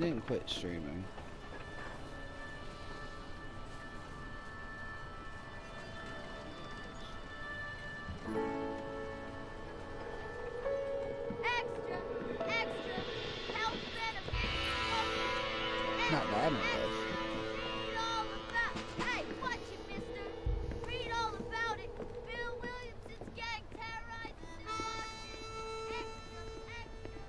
didn't quit streaming. Extra! Extra! Health benefits! Not bad enough. Read all about... Hey, watch it, mister! Read all about it! Bill Williamson's gang terrorizes New Orleans! Extra! Extra!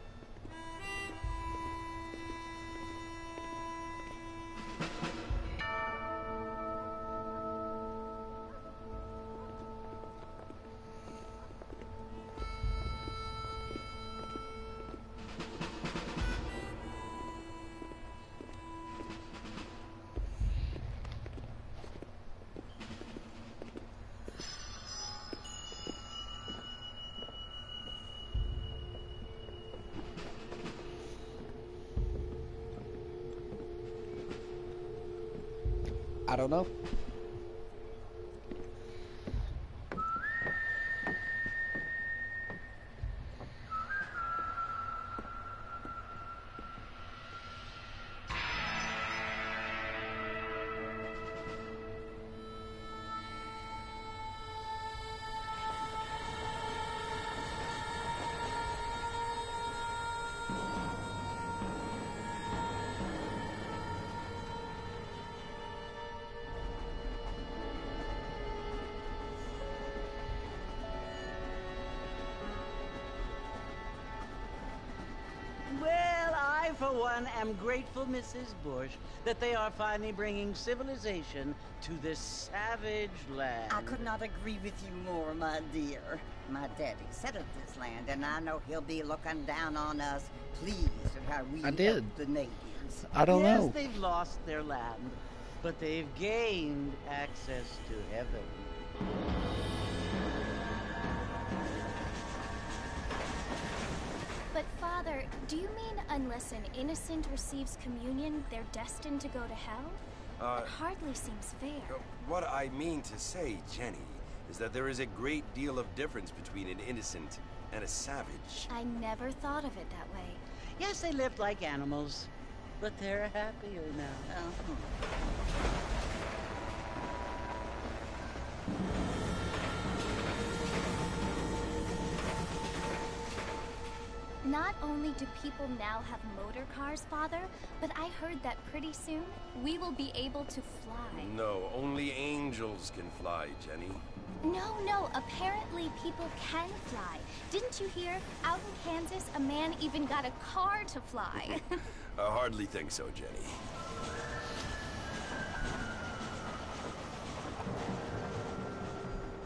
I don't know. Well, I, for one, am grateful, Mrs. Bush, that they are finally bringing civilization to this savage land. I could not agree with you more, my dear. My daddy settled this land, and I know he'll be looking down on us, pleased at how we helped the natives. I don't know. Yes, they've lost their land, but they've gained access to heaven. But Father, do you mean unless an innocent receives communion, they're destined to go to hell? That hardly seems fair. What I mean to say, Jenny, is that there is a great deal of difference between an innocent and a savage. I never thought of it that way. Yes, they lived like animals, but they're happier now. Not only do people now have motor cars, Father, but I heard that pretty soon we will be able to fly. No, only angels can fly, Jenny. No, apparently people can fly. Didn't you hear? Out in Kansas, a man even got a car to fly. I hardly think so, Jenny.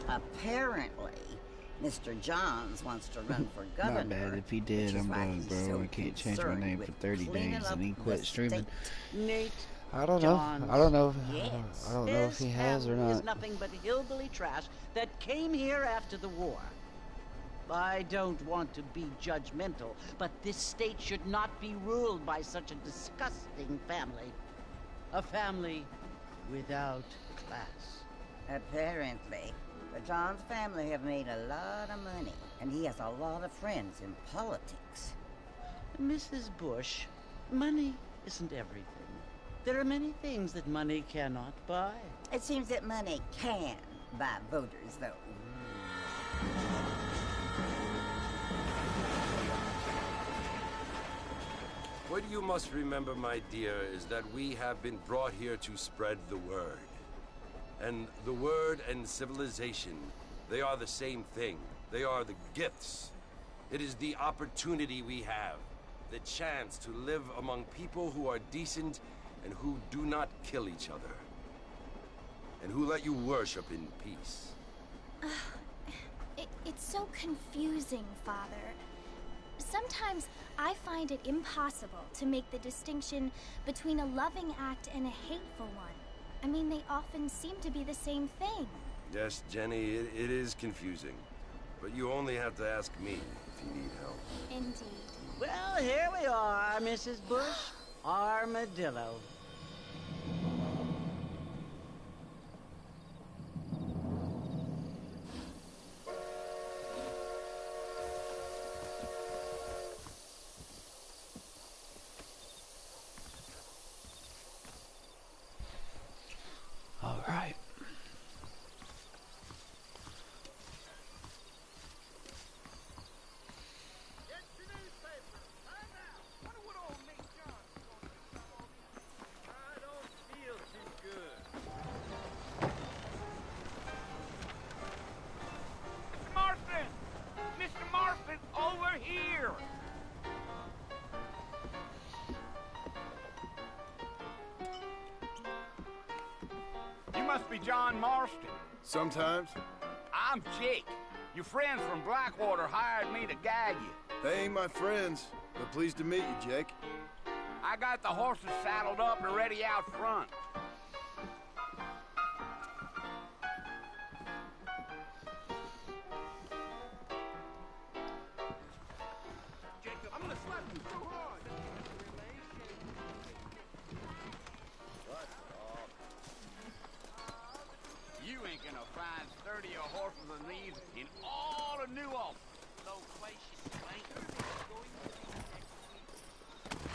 Apparently, Mr. Johns wants to run for governor. Not bad. If he did, I'm going, bro. So I can't change my name for 30 days and he quit streaming. Nate. I don't know. I don't know. Yes. I don't know if he has or Is not. nothing but hillbilly trash that came here after the war. I don't want to be judgmental, but this state should not be ruled by such a disgusting family. A family without class. Apparently. The Johns family have made a lot of money, and he has a lot of friends in politics. Mrs. Bush, money isn't everything. There are many things that money cannot buy. It seems that money can buy voters, though. What you must remember, my dear, is that we have been brought here to spread the word. And the word and civilization, they are the same thing. They are the gifts. It is the opportunity we have, the chance to live among people who are decent and who do not kill each other, and who let you worship in peace. It's so confusing, Father. Sometimes I find it impossible to make the distinction between a loving act and a hateful one. I mean, they often seem to be the same thing. Yes, Jenny, it is confusing. But you only have to ask me if you need help. Indeed. Well, here we are, Mrs. Bush. Armadillo. be John Marston? Sometimes. I'm Jake. Your friends from Blackwater hired me to guide you. They ain't my friends, but pleased to meet you, Jake. I got the horses saddled up and ready out front. Jacob, I'm gonna slap you so hard. You ain't gonna find sturdier horses than these in all of New Ulm.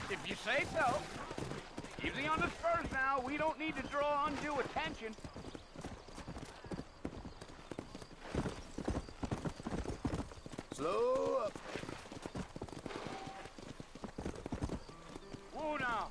If you say so. Easy on the spurs now. We don't need to draw undue attention. Slow up. Whoa now.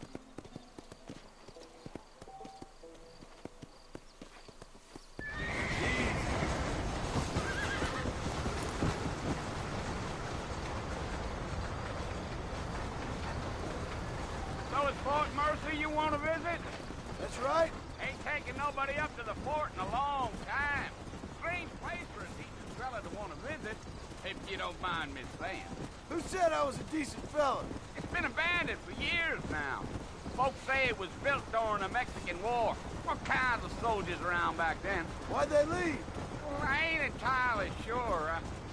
So it's Fort Mercy you want to visit? That's right. Ain't taking nobody up to the fort in a long time. Strange place for a decent fella to want to visit, if you don't mind me saying. Who said I was a decent fella? It's been abandoned for years now. Folks say it was built during the Mexican War. All kinds of soldiers around back then. Why'd they leave? Well, I ain't entirely sure.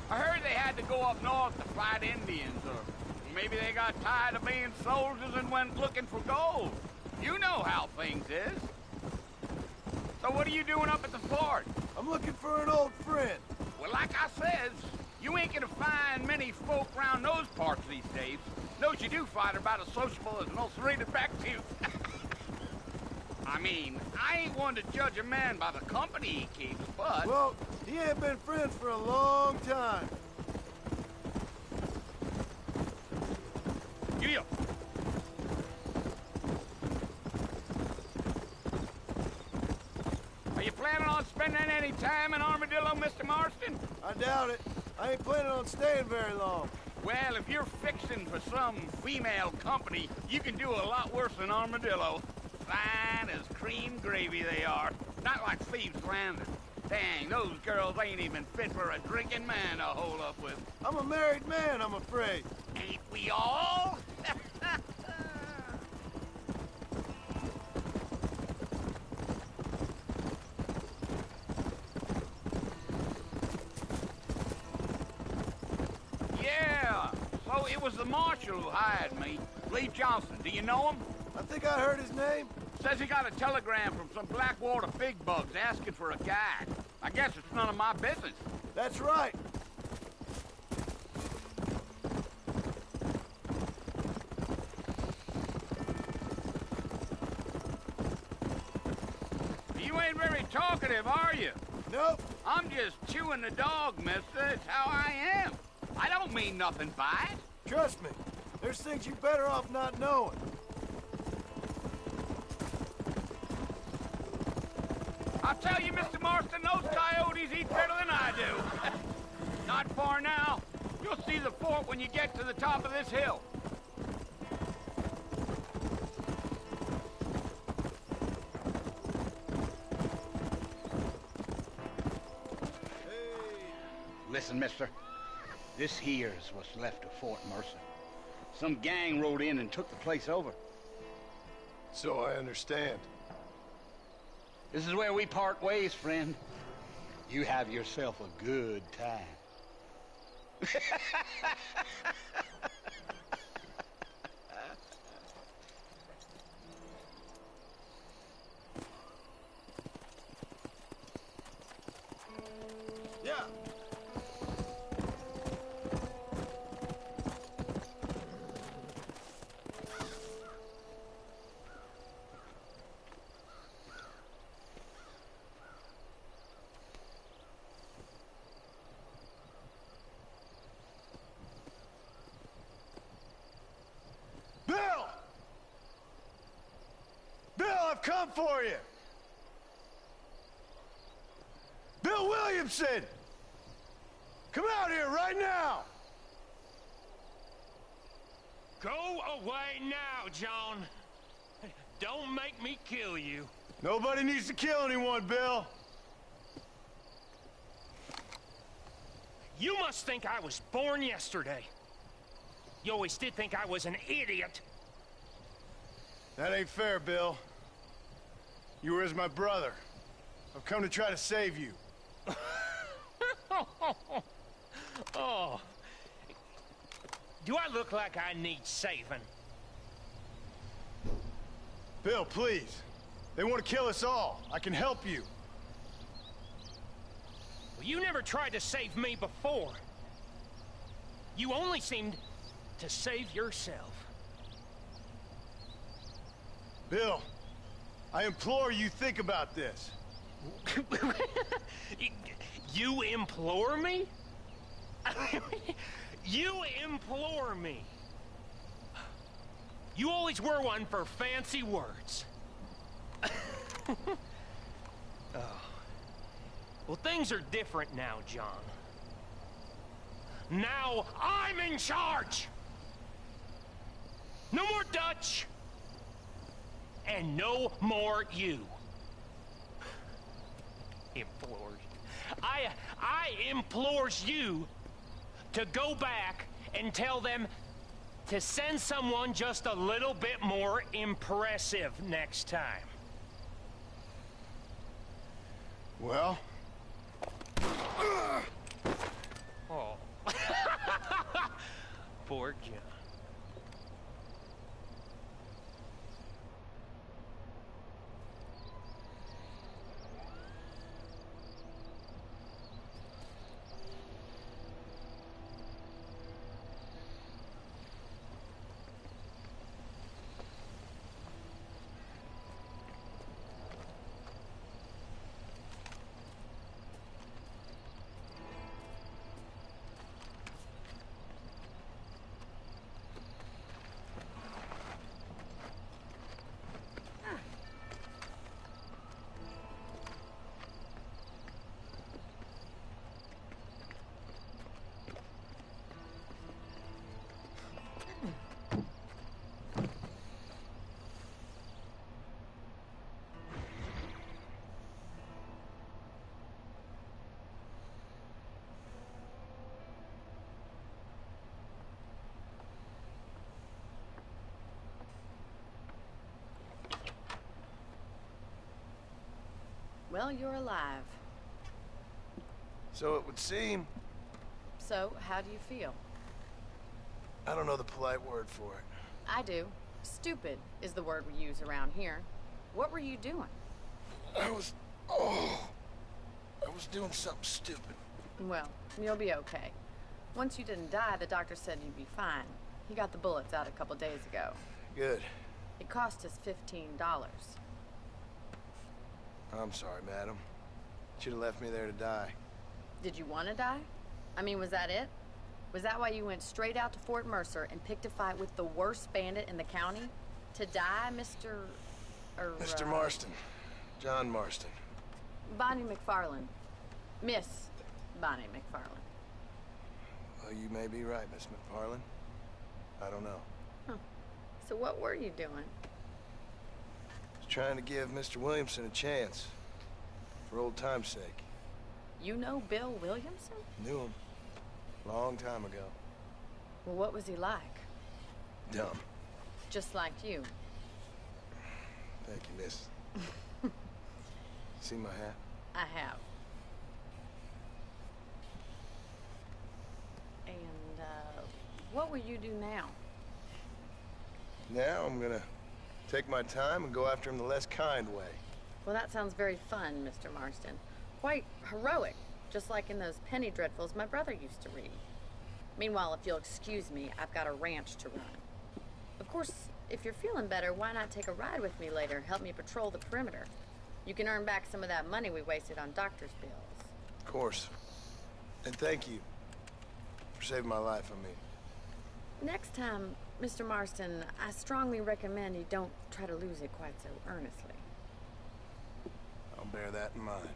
I heard they had to go up north to fight Indians, or maybe they got tired of being soldiers and went looking for gold. You know how things is. So what are you doing up at the fort? I'm looking for an old friend. Well, like I says, you ain't gonna find many folk round those parts these days. Those you do find are about as sociable as an ulcerated back tooth. I mean, I ain't one to judge a man by the company he keeps, but... Well, he ain't been friends for a long time. Yeah. Are you planning on spending any time in Armadillo, Mr. Marston? I doubt it. I ain't planning on staying very long. Well, if you're fixing for some female company, you can do a lot worse than Armadillo. Fine as cream gravy they are. Not like Thieves' Landing. Dang, those girls ain't even fit for a drinking man to hole up with. I'm a married man, I'm afraid. Ain't we all? Yeah, so it was the marshal who hired me. Lee Johnson, do you know him? I think I heard his name. Says he got a telegram from some Blackwater big bugs asking for a guide. I guess it's none of my business. That's right. You ain't very talkative, are you? Nope. I'm just chewing the dog, mister. It's how I am. I don't mean nothing by it. Trust me. There's things you better off not knowing. I'll tell you, Mr. Marston, those coyotes eat better than I do. Not far now. You'll see the fort when you get to the top of this hill. Listen, mister. This here's what's left of Fort Mercy. Some gang rode in and took the place over. So I understand. This is where we part ways, friend. You have yourself a good time. Yeah. Bill! Bill, I've come for you! Bill Williamson! Come out here right now! Go away now, John. Don't make me kill you. Nobody needs to kill anyone, Bill. You must think I was born yesterday. You always did think I was an idiot. That ain't fair, Bill. You were as my brother. I've come to try to save you. Oh. Do I look like I need saving? Bill, please. They want to kill us all. I can help you. Well, you never tried to save me before. You only seemed to save yourself. Bill, I implore you think about this. You implore me? You implore me. You always were one for fancy words. Oh. Well, things are different now, John. Now I'm in charge! No more Dutch! And no more you. Implores. I implores you to go back and tell them to send someone just a little bit more impressive next time. Well? Oh. Poor John. Well, you're alive. So it would seem. So, how do you feel? I don't know the polite word for it. I do. Stupid is the word we use around here. What were you doing? I was doing something stupid. Well, you'll be okay. Once you didn't die, the doctor said you'd be fine. He got the bullets out a couple days ago. Good. It cost us $15. I'm sorry, madam. Should have left me there to die. Did you want to die? I mean, was that it? Was that why you went straight out to Fort Mercer and picked a fight with the worst bandit in the county? To die, Mr. Mr. Marston. John Marston. Bonnie McFarland. Miss Bonnie McFarland. Well, you may be right, Miss McFarland. I don't know. Huh. So what were you doing? I was trying to give Mr. Williamson a chance. For old time's sake. You know Bill Williamson? Knew him. Long time ago. Well, what was he like? Dumb. Just like you. Thank you, miss. See my hat? I have. And, what will you do now? Now I'm gonna take my time and go after him the less kind way. Well, that sounds very fun, Mr. Marston. Quite heroic, just like in those penny dreadfuls my brother used to read. Meanwhile, if you'll excuse me, I've got a ranch to run. Of course, if you're feeling better, why not take a ride with me later? Help me patrol the perimeter. You can earn back some of that money we wasted on doctor's bills. Of course. And thank you for saving my life, I mean. Next time, Mr. Marston, I strongly recommend you don't try to lose it quite so earnestly. I'll bear that in mind.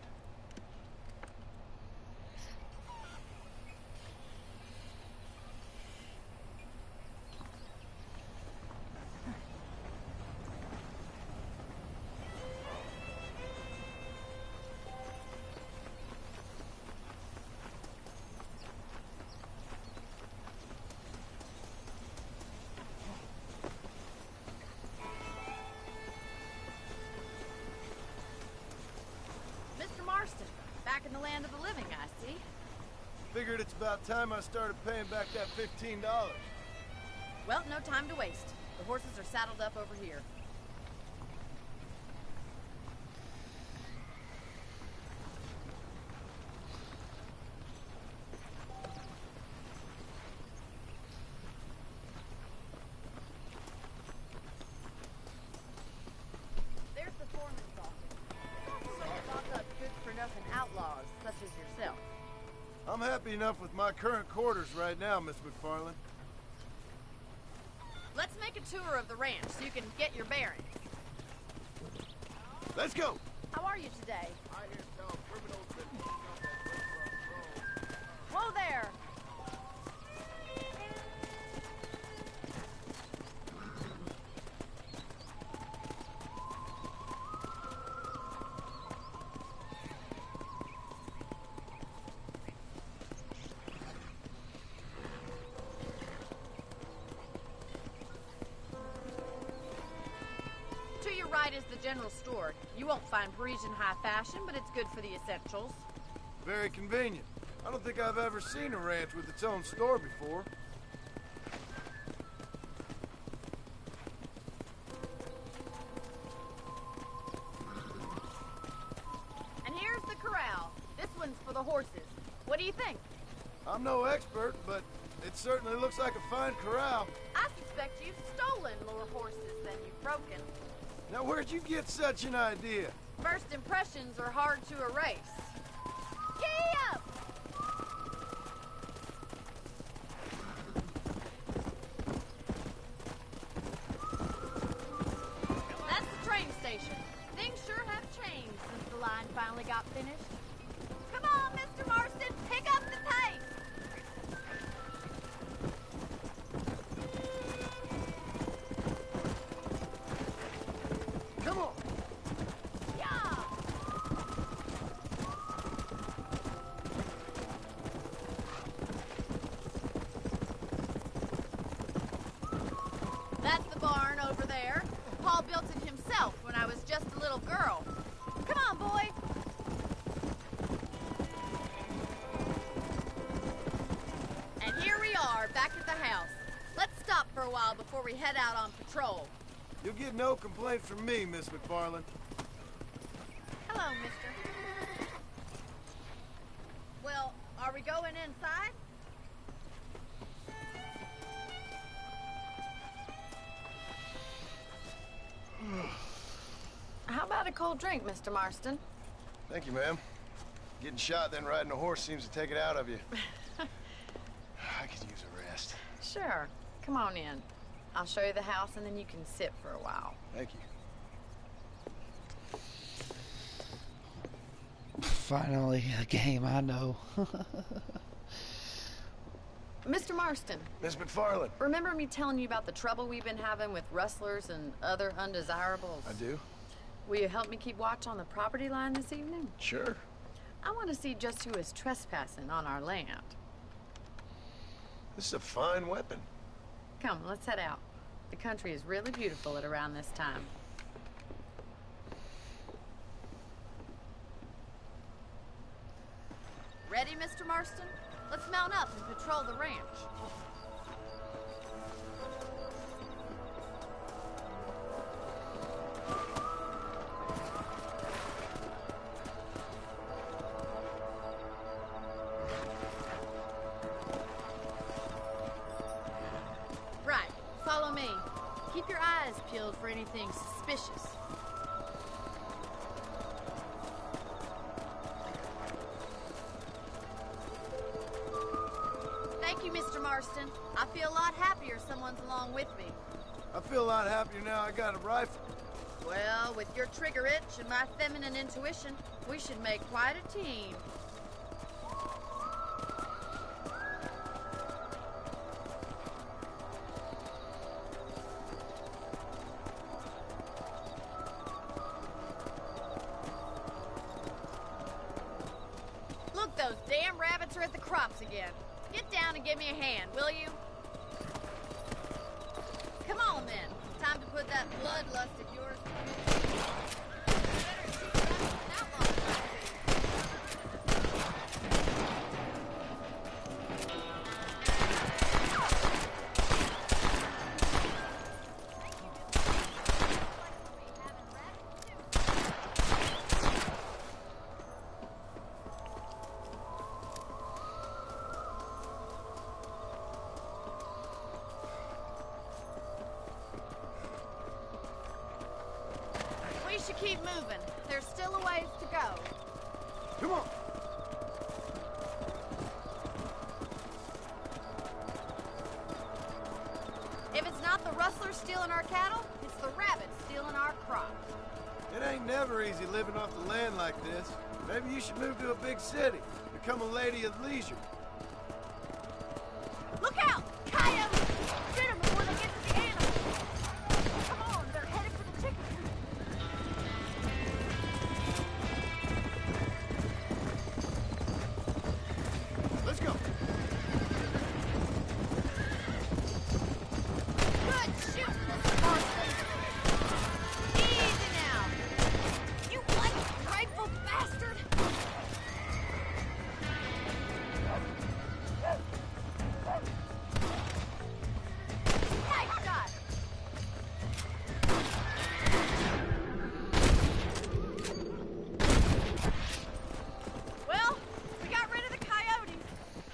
in the land of the living, I see. Figured it's about time I started paying back that $15. Well, no time to waste. The horses are saddled up over here. There's the foreman's office. So they lock up good-for-nothing outlaws, such as yourself. I'm happy enough with my current quarters right now, Miss McFarland. Let's make a tour of the ranch so you can get your bearings. Let's go! How are you today? I hear tell criminals been picking up that red road. Whoa there! To your right is the general store. You won't find Parisian high fashion, but it's good for the essentials. Very convenient. I don't think I've ever seen a ranch with its own store before. And here's the corral. This one's for the horses. What do you think? I'm no expert, but it certainly looks like a fine corral. I suspect you've stolen more horses than you've broken. Now, where'd you get such an idea? First impressions are hard to erase. Giddy up! That's the train station. Things sure have changed since the line finally got finished. Come on, Mr. Marston, pick up the pace! Come on! Yeah! That's the barn over there. Paul built it himself when I was just a little girl. Come on, boy! And here we are, back at the house. Let's stop for a while before we head out on patrol. You'll get no complaints from me, Miss McFarland. Hello, mister. Well, are we going inside? How about a cold drink, Mr. Marston? Thank you, ma'am. Getting shot, then riding a horse seems to take it out of you. I could use a rest. Sure. Come on in. I'll show you the house, and then you can sit for a while. Thank you. Finally, a game I know. Mr. Marston. Miss McFarland. Remember me telling you about the trouble we've been having with rustlers and other undesirables? I do. Will you help me keep watch on the property line this evening? Sure. I want to see just who is trespassing on our land. This is a fine weapon. Come, let's head out. The country is really beautiful at around this time. Ready, Mr. Marston? Let's mount up and patrol the ranch. Right, follow me. Keep your eyes peeled for anything suspicious. Thank you, Mr. Marston. I feel a lot happier someone's along with me. I feel a lot happier now I got a rifle. Well, with your trigger itch and my feminine intuition, we should make quite a team. Look, those damn rabbits are at the crops again. Get down and give me a hand, will you? Come on, then. Time to put that bloodlust of yours. Better shoot that outlaw. keep moving. There's still a ways to go. Come on. If it's not the rustlers stealing our cattle, it's the rabbits stealing our crops. It ain't never easy living off the land like this. Maybe you should move to a big city. Become a lady of leisure. Look out! Coyotes! Shoot them before they get to the animals! Come on, they're headed for the chickens! Let's go. Good shooting, Mr. Marston! Easy now! You ungrateful bastard! Nice shot! Well, we got rid of the coyotes.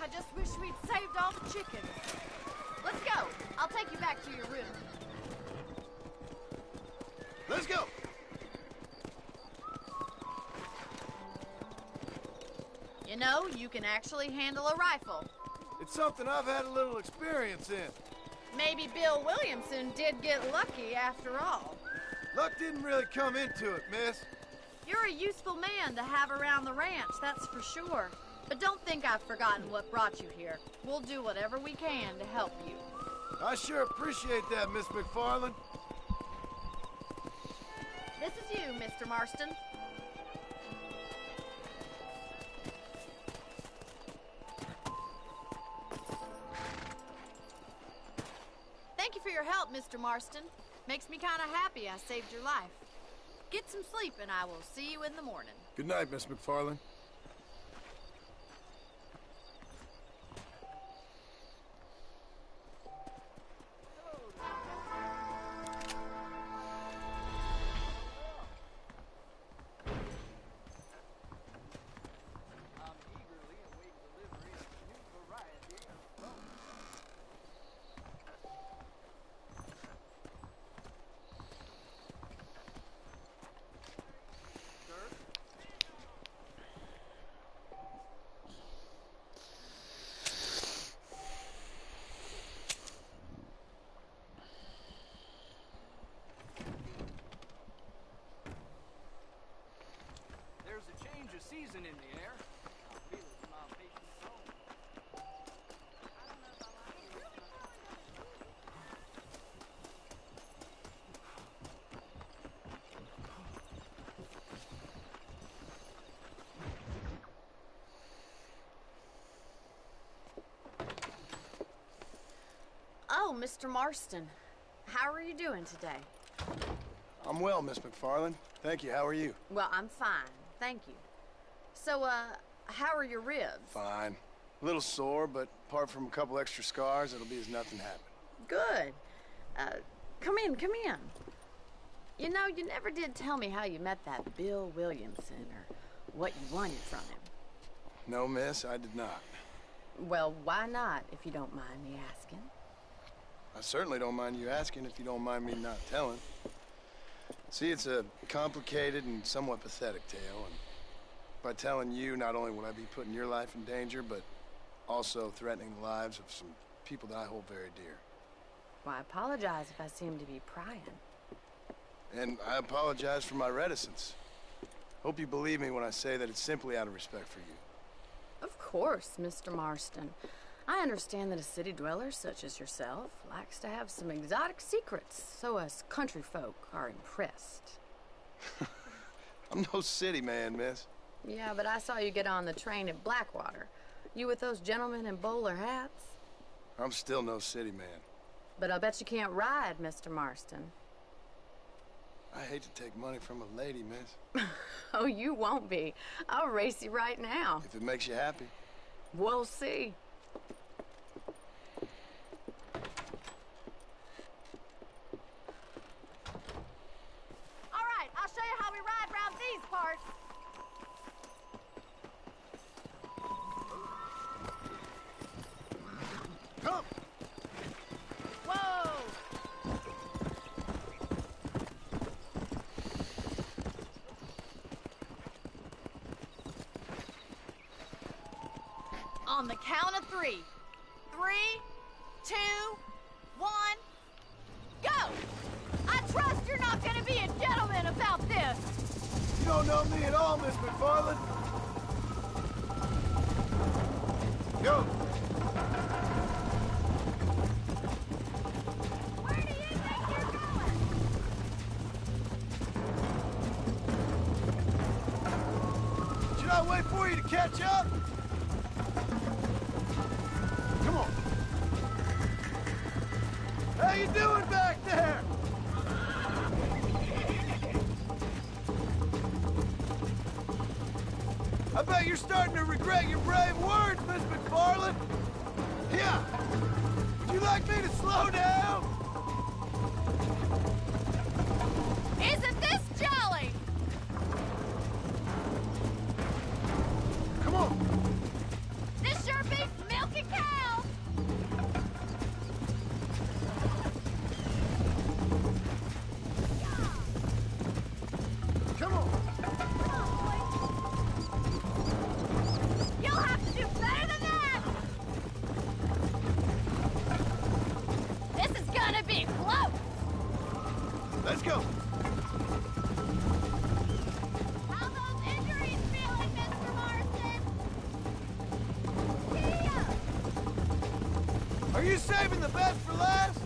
I just wish we'd saved all the chickens. Let's go. I'll take you back to your room. Let's go. You know, you can actually handle a rifle. It's something I've had a little experience in. Maybe Bill Williamson did get lucky after all. Luck didn't really come into it, miss. You're a useful man to have around the ranch, that's for sure. But don't think I've forgotten what brought you here. We'll do whatever we can to help you. I sure appreciate that, Miss McFarland. This is you, Mr. Marston. Thank you for your help, Mr. Marston. Makes me kind of happy I saved your life. Get some sleep and I will see you in the morning. Good night, Miss McFarland. There's a change of season in the air. I feel it in my patient's soul. Oh, Mr. Marston. How are you doing today? I'm well, Miss McFarland. Thank you. How are you? Well, I'm fine. Thank you. So, how are your ribs? Fine. A little sore, but apart from a couple extra scars, it'll be as nothing happened. Good. Come in, come in. You know, you never did tell me how you met that Bill Williamson or what you wanted from him. No, miss, I did not. Well, why not, if you don't mind me asking? I certainly don't mind you asking if you don't mind me not telling. See, it's a complicated and somewhat pathetic tale, and by telling you, not only will I be putting your life in danger, but also threatening the lives of some people that I hold very dear. Well, I apologize if I seem to be prying. And I apologize for my reticence. Hope you believe me when I say that it's simply out of respect for you. Of course, Mr. Marston. I understand that a city dweller such as yourself likes to have some exotic secrets, so us country folk are impressed. I'm no city man, miss. Yeah, but I saw you get on the train at Blackwater. You with those gentlemen in bowler hats? I'm still no city man. But I'll bet you can't ride, Mr. Marston. I hate to take money from a lady, miss. Oh, you won't be. I'll race you right now. If it makes you happy. We'll see. All right, I'll show you how we ride around these parts. Come! Whoa! count of 3. 3, 2, 1, go! I trust you're not gonna be a gentleman about this! You don't know me at all, Miss McFarland. Go! Where do you think you're going? Should I wait for you to catch up? Come on. How you doing back there? I bet you're starting to regret your brave words, Miss McFarland. Yeah. Would you like me to slow down? Isn't this jolly? Come on. This sure beats milking cows! Come on. Come on, boys. You'll have to do better than that! This is gonna be close! Let's go. How those injuries feeling, Mr. Marston? Kia! Are you saving the best for last?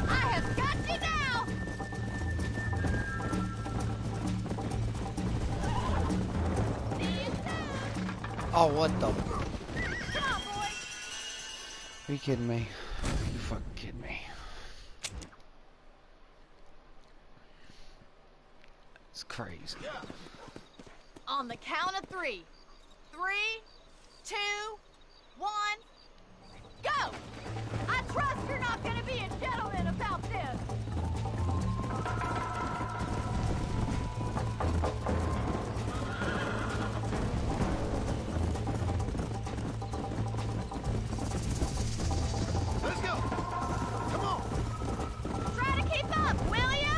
I have got you now! See you soon! Oh, what the? Come on, boys! Are you kidding me? You fucking kidding me? It's crazy. On the count of 3. 3, 2, 1, go! I trust you're not gonna be a gentleman about this! Let's go. Come on. Try to keep up, will ya?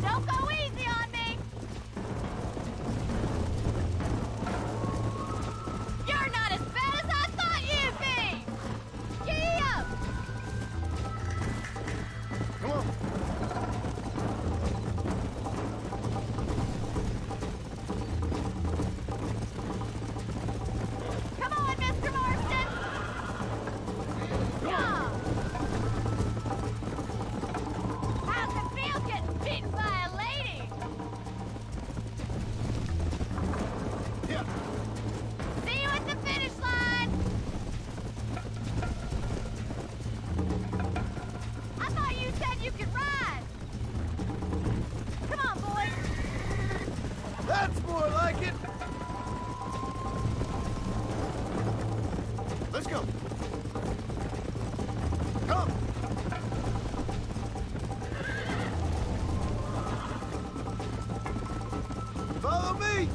Don't go easy on me! You're not as bad as I thought you'd be! Giddy up! Come on. Come on, Mr. Marston! Yeah! How's it feel getting beaten by a lady? Yeah. See you at the finish line! I thought you said you could ride! Come on, boys! That's more like it. Let's go. Come. Follow me.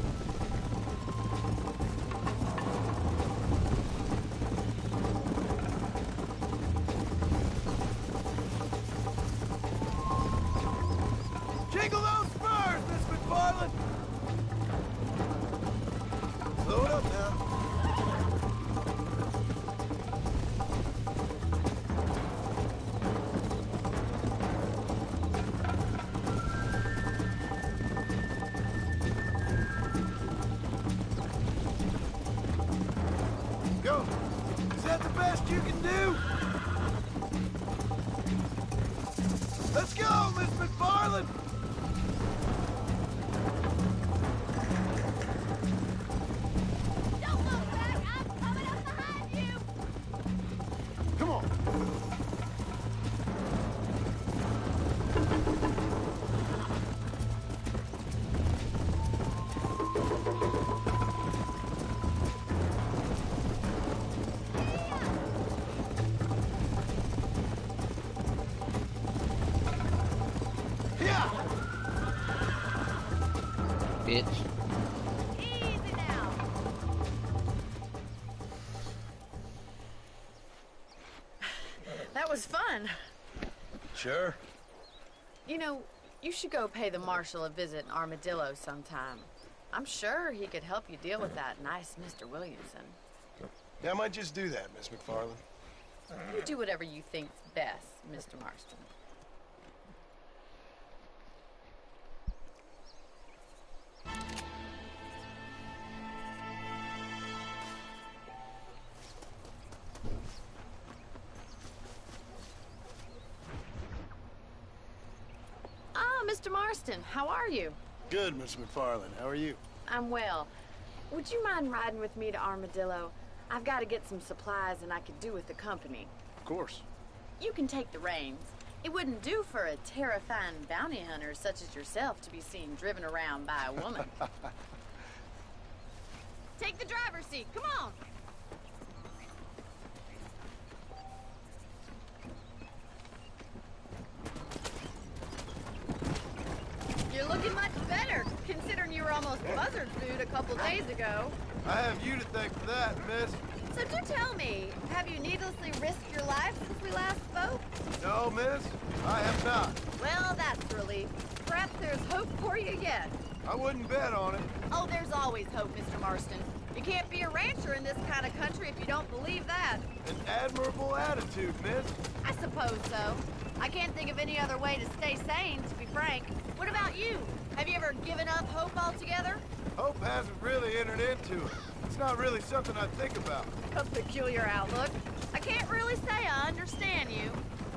Jingle those spurs, Miss McFarland. Slow it up now. bitch. Easy now. That was fun. Sure. You know, you should go pay the marshal a visit in Armadillo sometime. I'm sure he could help you deal with that nice Mr. Williamson. Yeah, I might just do that, Miss McFarland. You do whatever you think's best, Mr. Marston. Ah, Mr. Marston, how are you? Good, Miss McFarland. How are you? I'm well. Would you mind riding with me to Armadillo? I've got to get some supplies and I could do with the company. Of course. You can take the reins. It wouldn't do for a terrifying bounty hunter such as yourself to be seen driven around by a woman. Take the driver's seat. Come on. You're looking much better, considering you were almost buzzard food a couple days ago. I have you to thank for that, miss. So do tell me, have you needlessly risked your life since we last spoke? No, miss, I have not. Well, that's a relief. Perhaps there's hope for you yet. I wouldn't bet on it. Oh, there's always hope, Mr. Marston. You can't be a rancher in this kind of country if you don't believe that. An admirable attitude, miss. I suppose so. I can't think of any other way to stay sane, to be frank. What about you? Have you ever given up hope altogether? Hope hasn't really entered into it. It's not really something I think about. A peculiar outlook. I can't really say I understand you.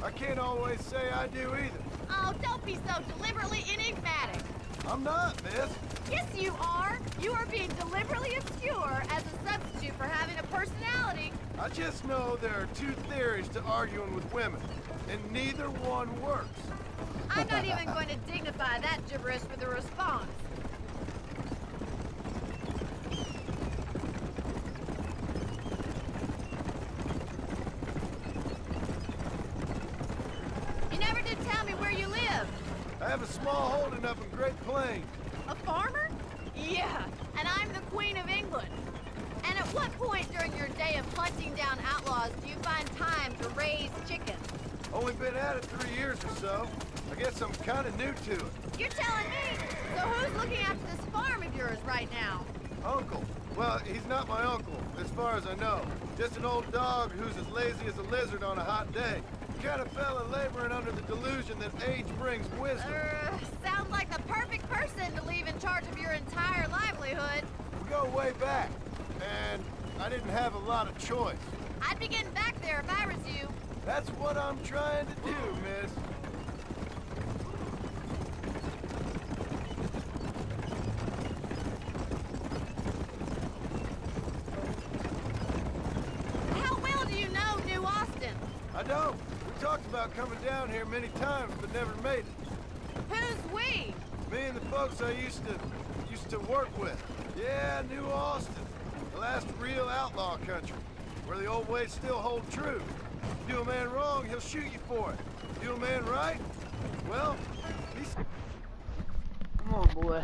I can't always say I do either. Oh, don't be so deliberately enigmatic. I'm not, miss. Yes, you are. You are being deliberately obscure as a substitute for having a personality. I just know there are two theories to arguing with women, and neither one works. I'm not even going to dignify that gibberish with a response. You never did tell me where you live. I have a small holding up in Great Plains. A farmer? Yeah, and I'm the Queen of England. And at what point during your day of hunting down outlaws do you find time to raise chickens? Only been at it 3 years or so. I guess I'm kind of new to it. You're telling me? So who's looking after this farm of yours right now? Uncle. Well, he's not my uncle, as far as I know. Just an old dog who's as lazy as a lizard on a hot day. The kind of fella laboring under the delusion that age brings wisdom. Sounds like the perfect person to leave in charge of your entire livelihood. We go way back, and I didn't have a lot of choice. I'd be getting back there if I was you. That's what I'm trying to do, miss. How well do you know New Austin? I don't. We talked about coming down here many times, but never made it. Who's we? Me and the folks I used to work with. Yeah, New Austin. The last real outlaw country, where the old ways still hold true. Do a man wrong, he'll shoot you for it. Do a man right, well, he's... Come on, boy.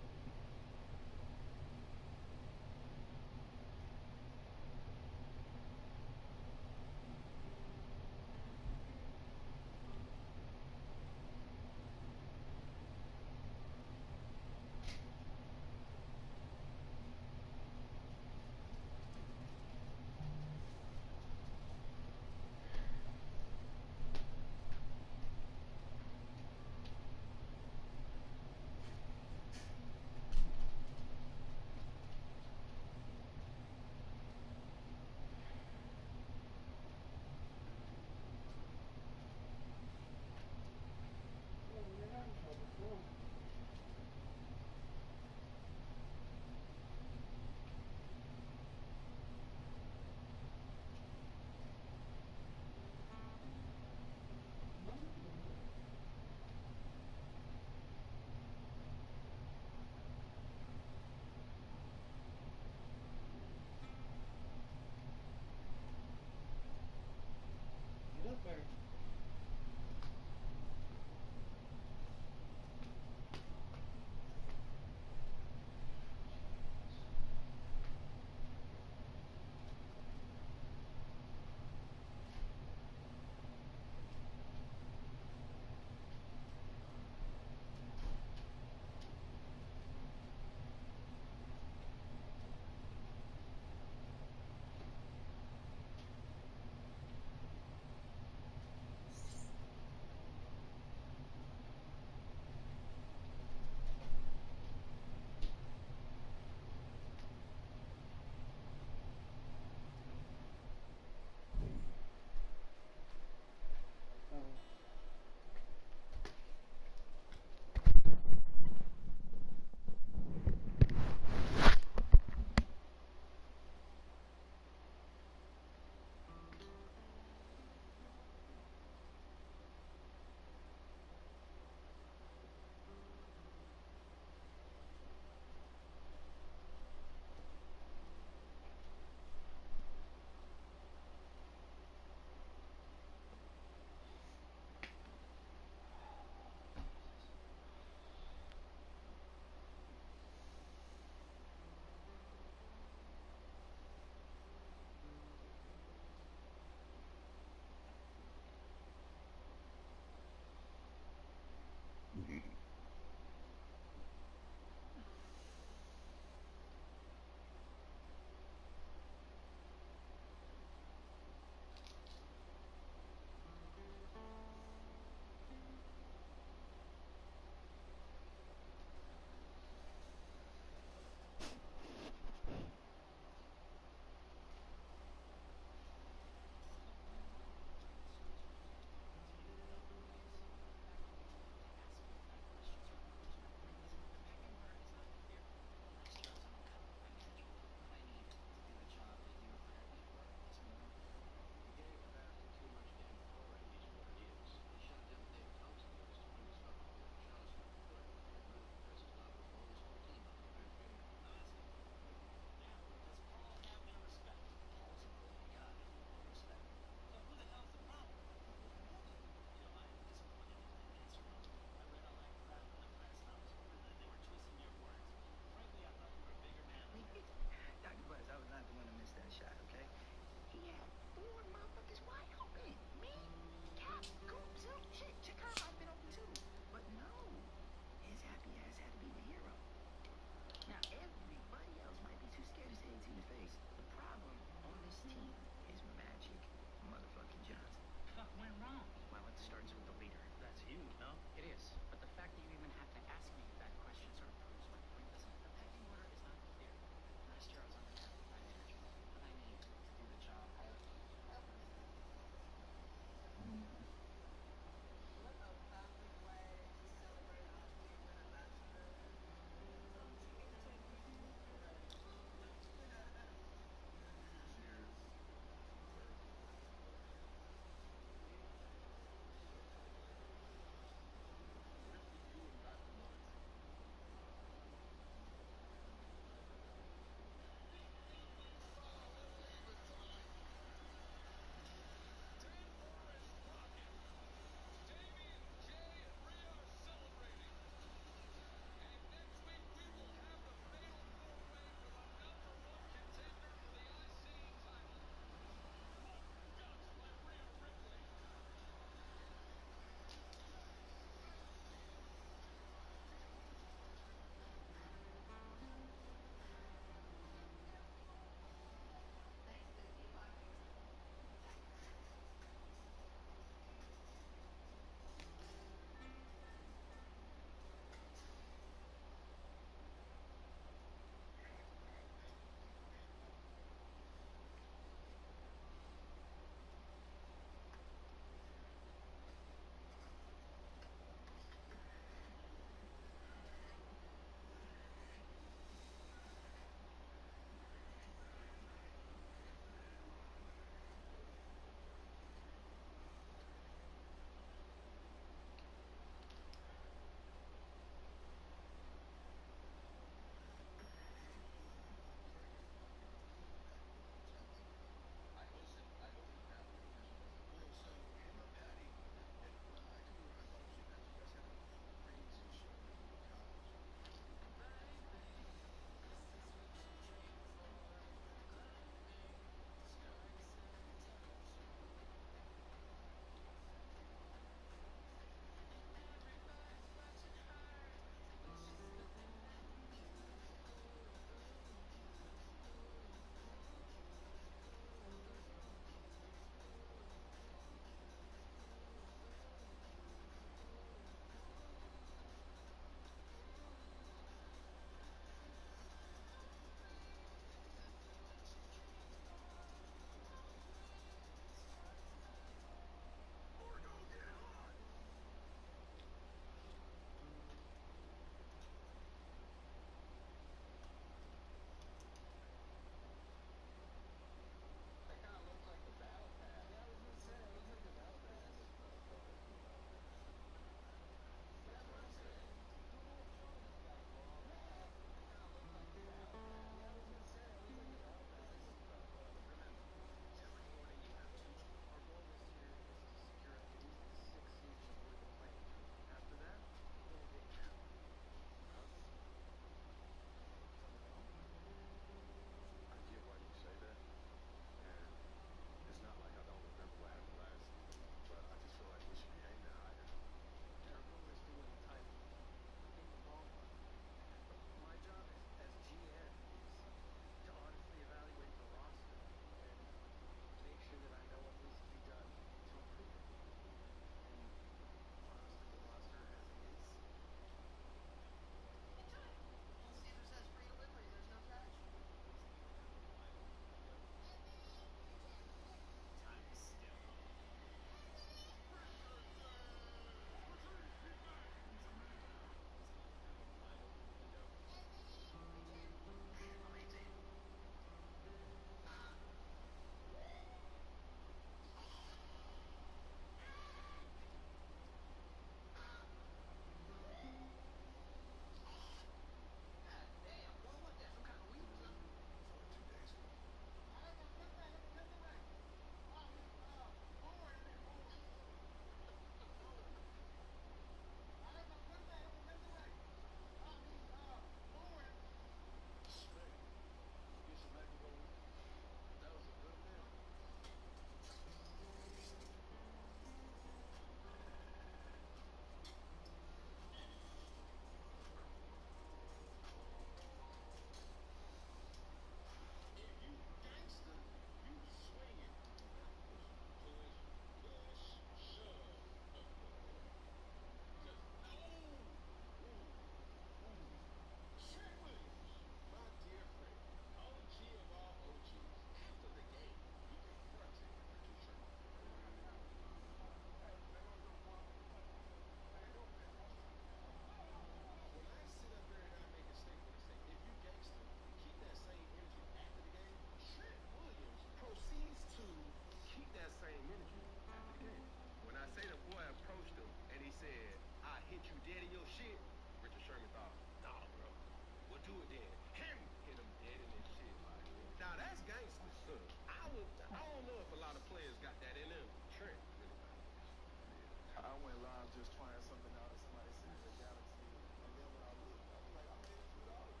just trying something out in somebody's city or galaxy, and then when I leave, I'll be like, I made a few dollars.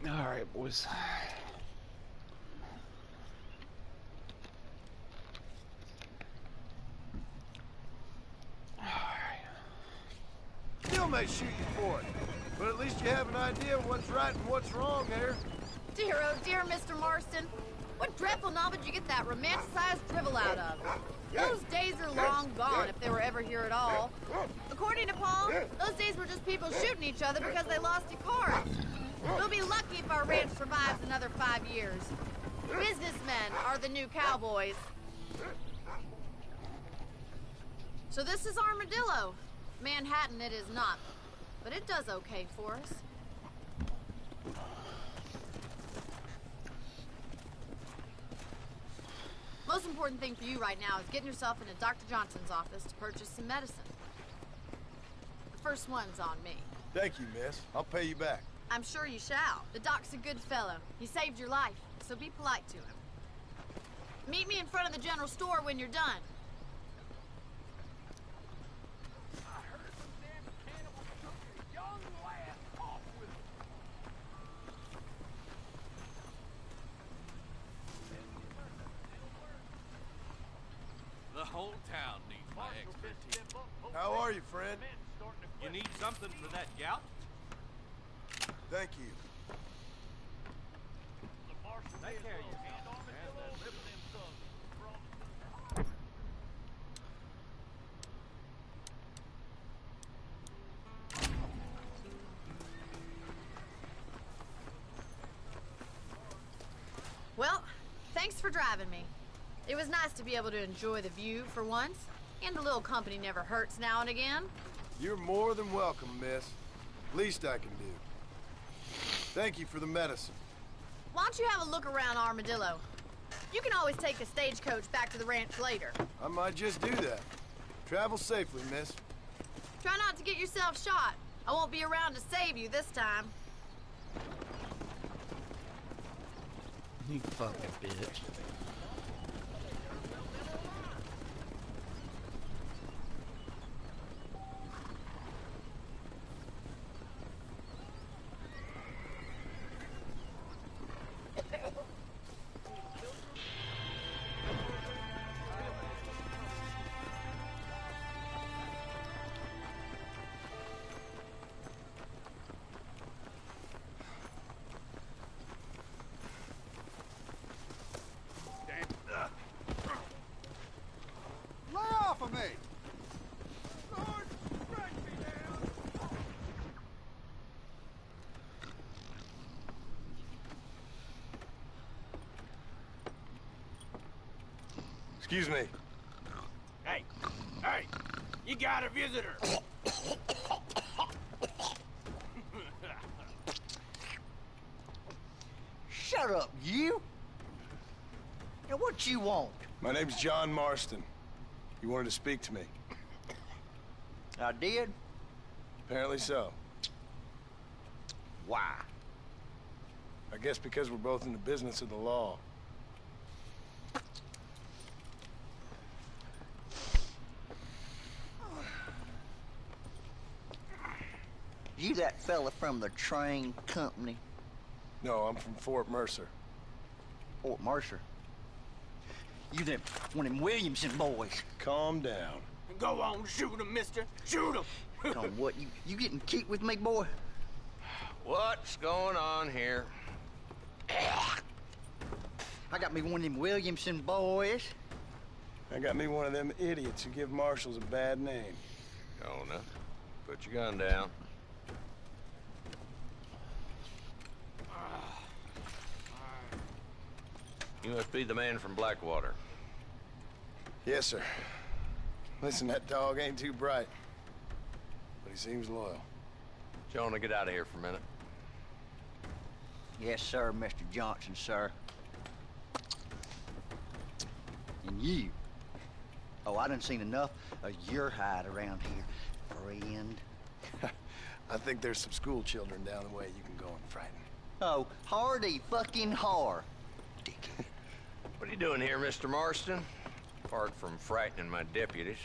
Alright, boys. Still may shoot you for it, but at least you have an idea of what's right and what's wrong here. Dear, oh dear, Mr. Marston. What dreadful novel did you get that romanticized drivel out of? Those days are long gone, if they were ever here at all. According to Paul, those days were just people shooting each other because they lost at cards. We'll be lucky if our ranch survives another 5 years. Businessmen are the new cowboys. So this is Armadillo. Manhattan it is not, but it does okay for us. Most important thing for you right now is getting yourself into Dr. Johnson's office to purchase some medicine. The first one's on me. Thank you, miss. I'll pay you back. I'm sure you shall. The doc's a good fellow. He saved your life, so be polite to him. Meet me in front of the general store when you're done. I heard some damn cannibals took a young lad off with them. The whole town needs my expertise. How are you, friend? You need something for that gout? Thank you. Take care of yourself. Well, thanks for driving me. It was nice to be able to enjoy the view for once, and a little company never hurts now and again. You're more than welcome, miss. Least I can do. Thank you for the medicine. Why don't you have a look around Armadillo? You can always take a stagecoach back to the ranch later. I might just do that. Travel safely, miss. Try not to get yourself shot. I won't be around to save you this time. You fucking bitch. Excuse me. Hey, hey, you got a visitor. Shut up, you! Now, what you want? My name's John Marston. You wanted to speak to me. I did? Apparently so. Why? I guess because we're both in the business of the law. You that fella from the train company? No, I'm from Fort Mercer. Fort Mercer? You them one of them Williamson boys. Calm down. Go on, shoot him, mister. Shoot him. Come on, what, you getting kicked with me, boy? What's going on here? I got me one of them Williamson boys. I got me one of them idiots who give marshals a bad name. Jonah, put your gun down. You must be the man from Blackwater. Yes, sir. Listen, that dog ain't too bright, but he seems loyal. Jonah, get out of here for a minute. Yes, sir, Mr. Johnson, sir. And you. Oh, I done seen enough of your hide around here, friend. I think there's some school children down the way you can go and frighten. Oh, hardy fucking har. Dickhead. What are you doing here, Mr. Marston? Apart from frightening my deputies.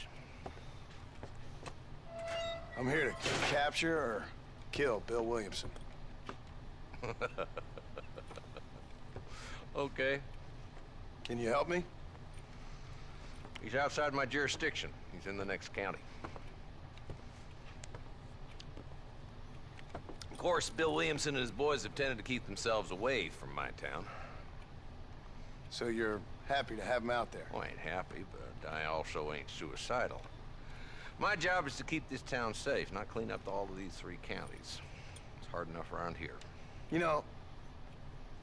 I'm here to capture or kill Bill Williamson. Okay. Can you help me? He's outside my jurisdiction. He's in the next county. Of course, Bill Williamson and his boys have tended to keep themselves away from my town. So you're happy to have him out there? Well, I ain't happy, but I also ain't suicidal. My job is to keep this town safe, not clean up all of these 3 counties. It's hard enough around here. You know,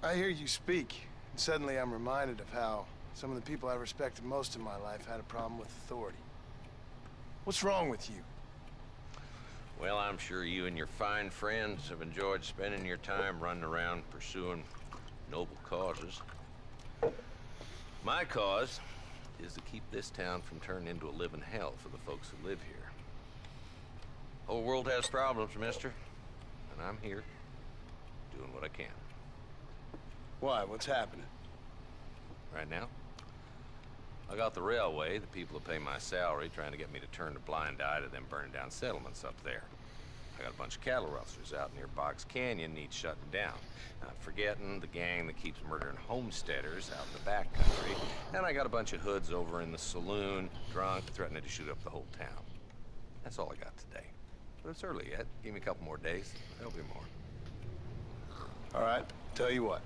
I hear you speak, and suddenly I'm reminded of how some of the people I respected most in my life had a problem with authority. What's wrong with you? Well, I'm sure you and your fine friends have enjoyed spending your time running around pursuing noble causes. My cause is to keep this town from turning into a living hell for the folks who live here. The whole world has problems, mister, and I'm here doing what I can. Why? What's happening? Right now, I got the railway, the people who pay my salary, trying to get me to turn a blind eye to them burning down settlements up there. I got a bunch of cattle rustlers out near Box Canyon needs shutting down. Not forgetting the gang that keeps murdering homesteaders out in the back country. And I got a bunch of hoods over in the saloon, drunk, threatening to shoot up the whole town. That's all I got today. But it's early yet. Give me a couple more days. There'll be more. All right, tell you what.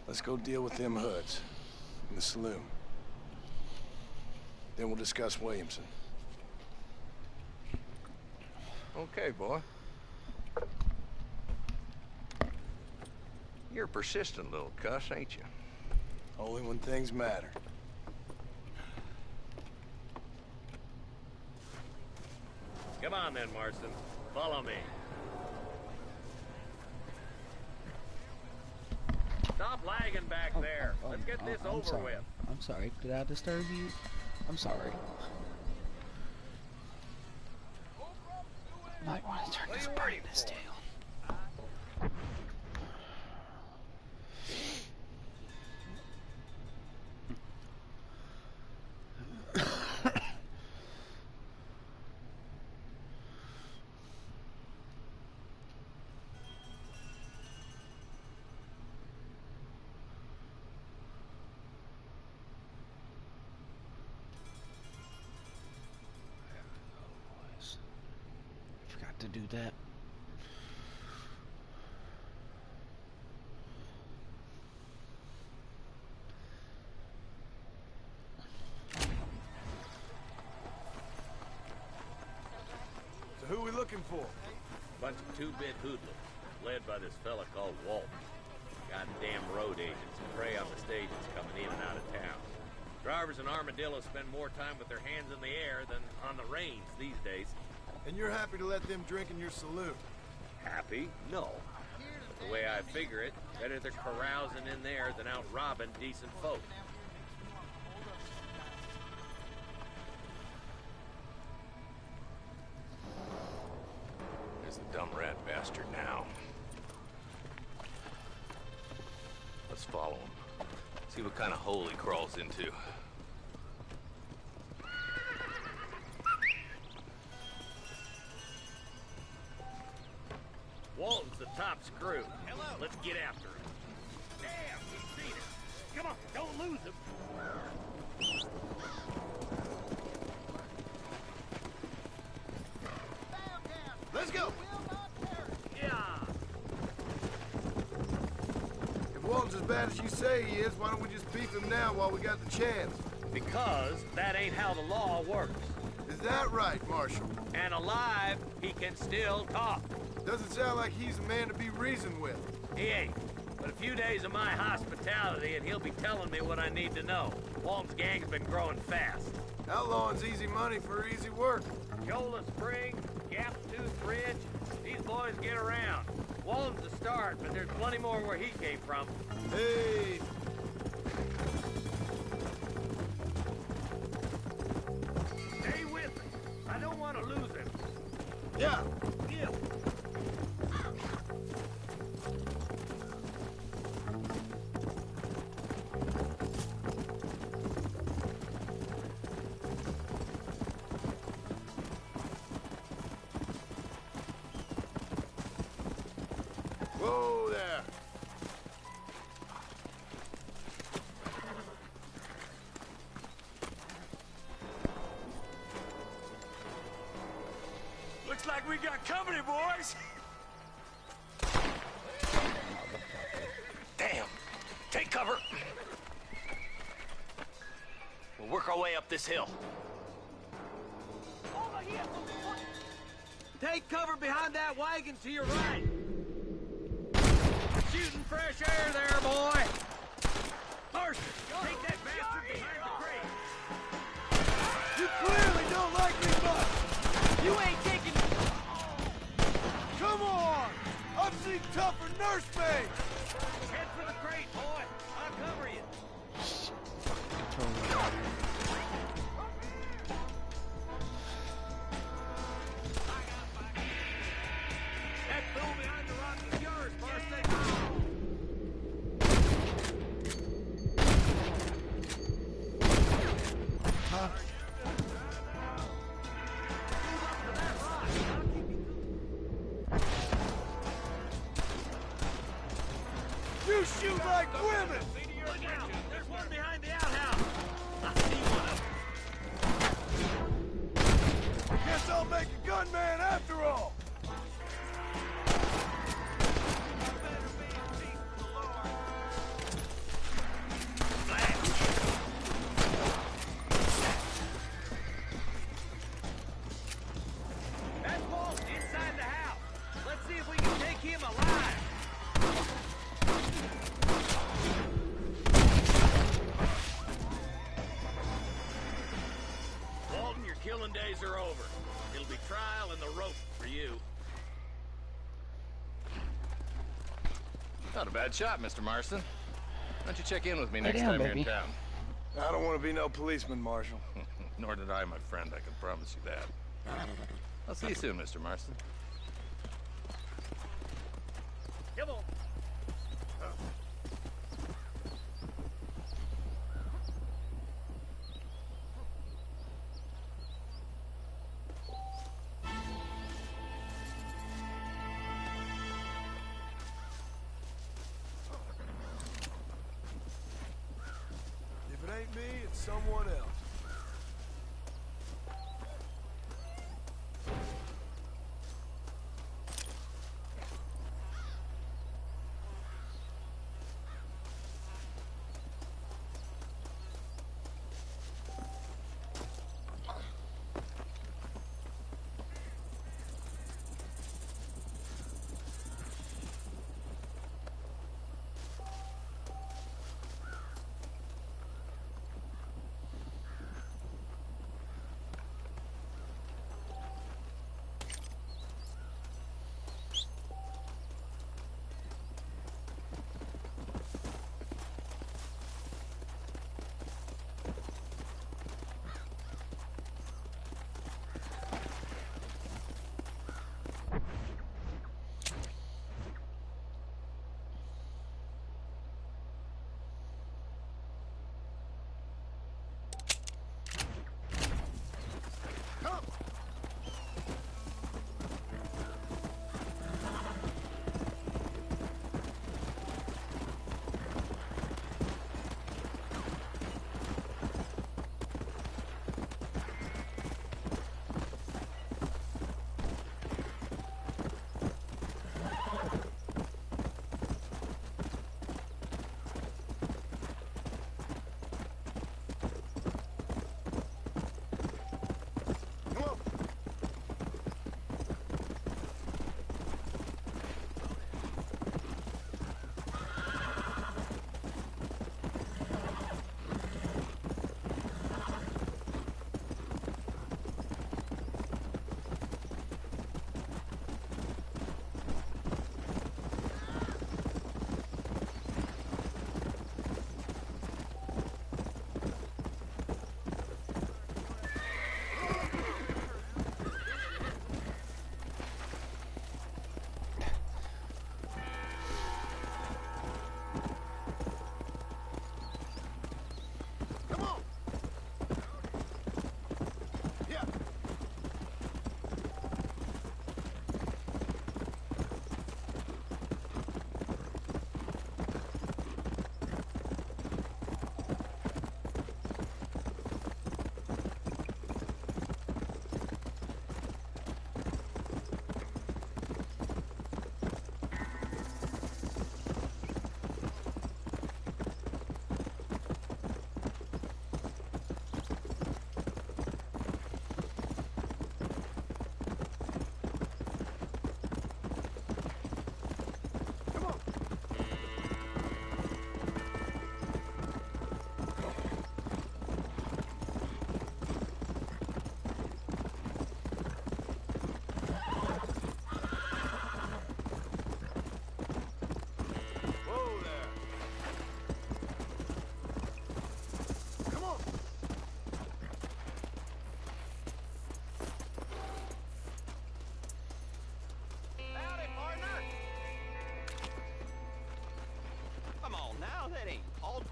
Let's go deal with them hoods in the saloon. Then we'll discuss Williamson. Okay, boy. You're a persistent little cuss, ain't you? Only when things matter. Come on then, Marston. Follow me. Stop lagging back there. Let's get this over with. I'm sorry. Did I disturb you? I'm sorry. Might want to turn this brightness down. To do that. So who are we looking for? Bunch of 2-bit hoodlums, led by this fella called Walt. Goddamn road agents prey on the stages coming in and out of town. Drivers in Armadillo spend more time with their hands in the air than on the reins these days. And you're happy to let them drink in your saloon? Happy? No. But the way I figure it, better they're carousing in there than out robbing decent folk. There's the dumb rat bastard now. Let's follow him. See what kind of hole he crawls into. Walton's the top screw. Hello. Let's get after him. Damn, he's seen it. Come on, don't lose him. Let's go. Yeah. If Walton's as bad as you say he is, why don't we just beef him now while we got the chance? Because that ain't how the law works. Is that right, Marshal? And alive, he can still talk. Doesn't sound like he's a man to be reasoned with. He ain't. But a few days of my hospitality and he'll be telling me what I need to know. Walton's gang's been growing fast. Outlawing's easy money for easy work. Shola Springs, Gap Tooth Ridge, these boys get around. Walton's the start, but there's plenty more where he came from. Hey! Stay with me. I don't want to lose him. Yeah. Yeah. Whoa there. Looks like we got company, boys. Damn. Take cover. We'll work our way up this hill. Take cover behind that wagon to your right. Shooting fresh air there, boy. Marston, take that bastard behind the crate. You clearly don't like me much. You ain't taking... Come on! I've seen tougher nursemaids! Head for the crate, boy. I'll cover you. That fool behind the rock is yours, Marston. Huh? You shoot like women! Look out! There's one behind the outhouse. I see one of them. Guess I'll make a gunman after all! That's Walt inside the house. Let's see if we can take him alive. Walton, your killing days are over. It'll be trial and the rope for you. Not a bad shot, Mr. Marston. Why don't you check in with me Lay next down, time you're in baby. town? I don't want to be no policeman, Marshal. Nor did I, my friend. I can promise you that. I'll see you soon, Mr. Marston. Come on. If it ain't me, it's someone else.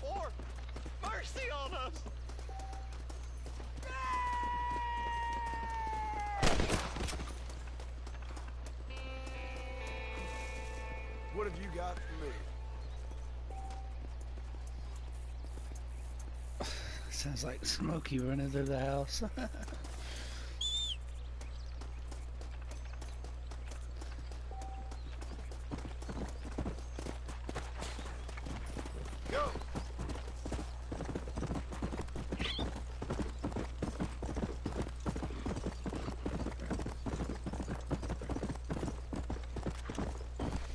war. Mercy on us! What have you got for me? Sounds like Smokey running through the house. Go!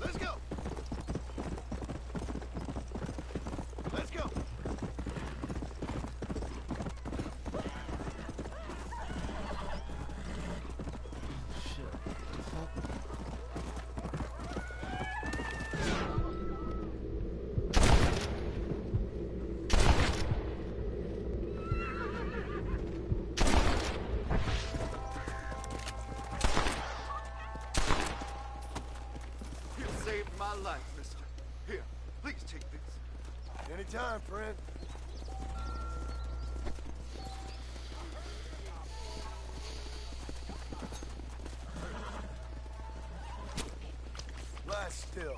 Let's go! Let's go! Shit. Fuck. You saved my life, mister. Here, please take this. Anytime, friend. Lie still.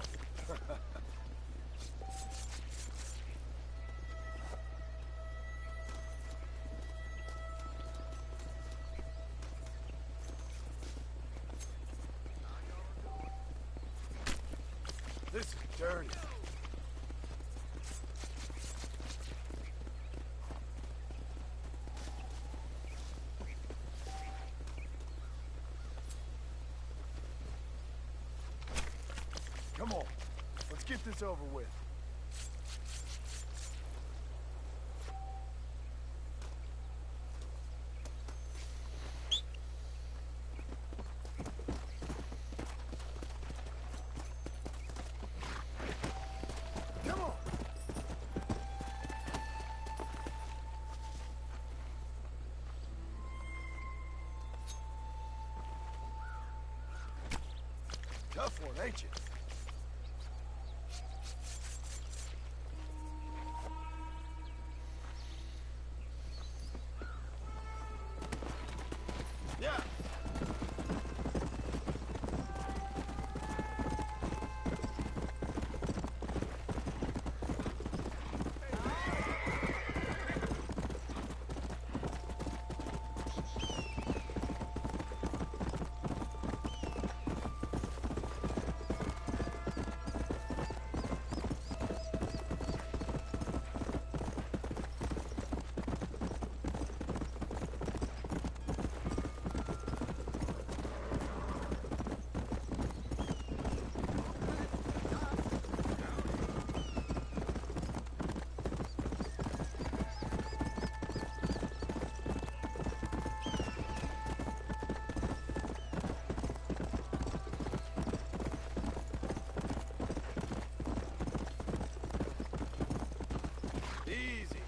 This is dirty. Come on, let's get this over with. Come on. Tough one, ain't you? Yeah. Easy.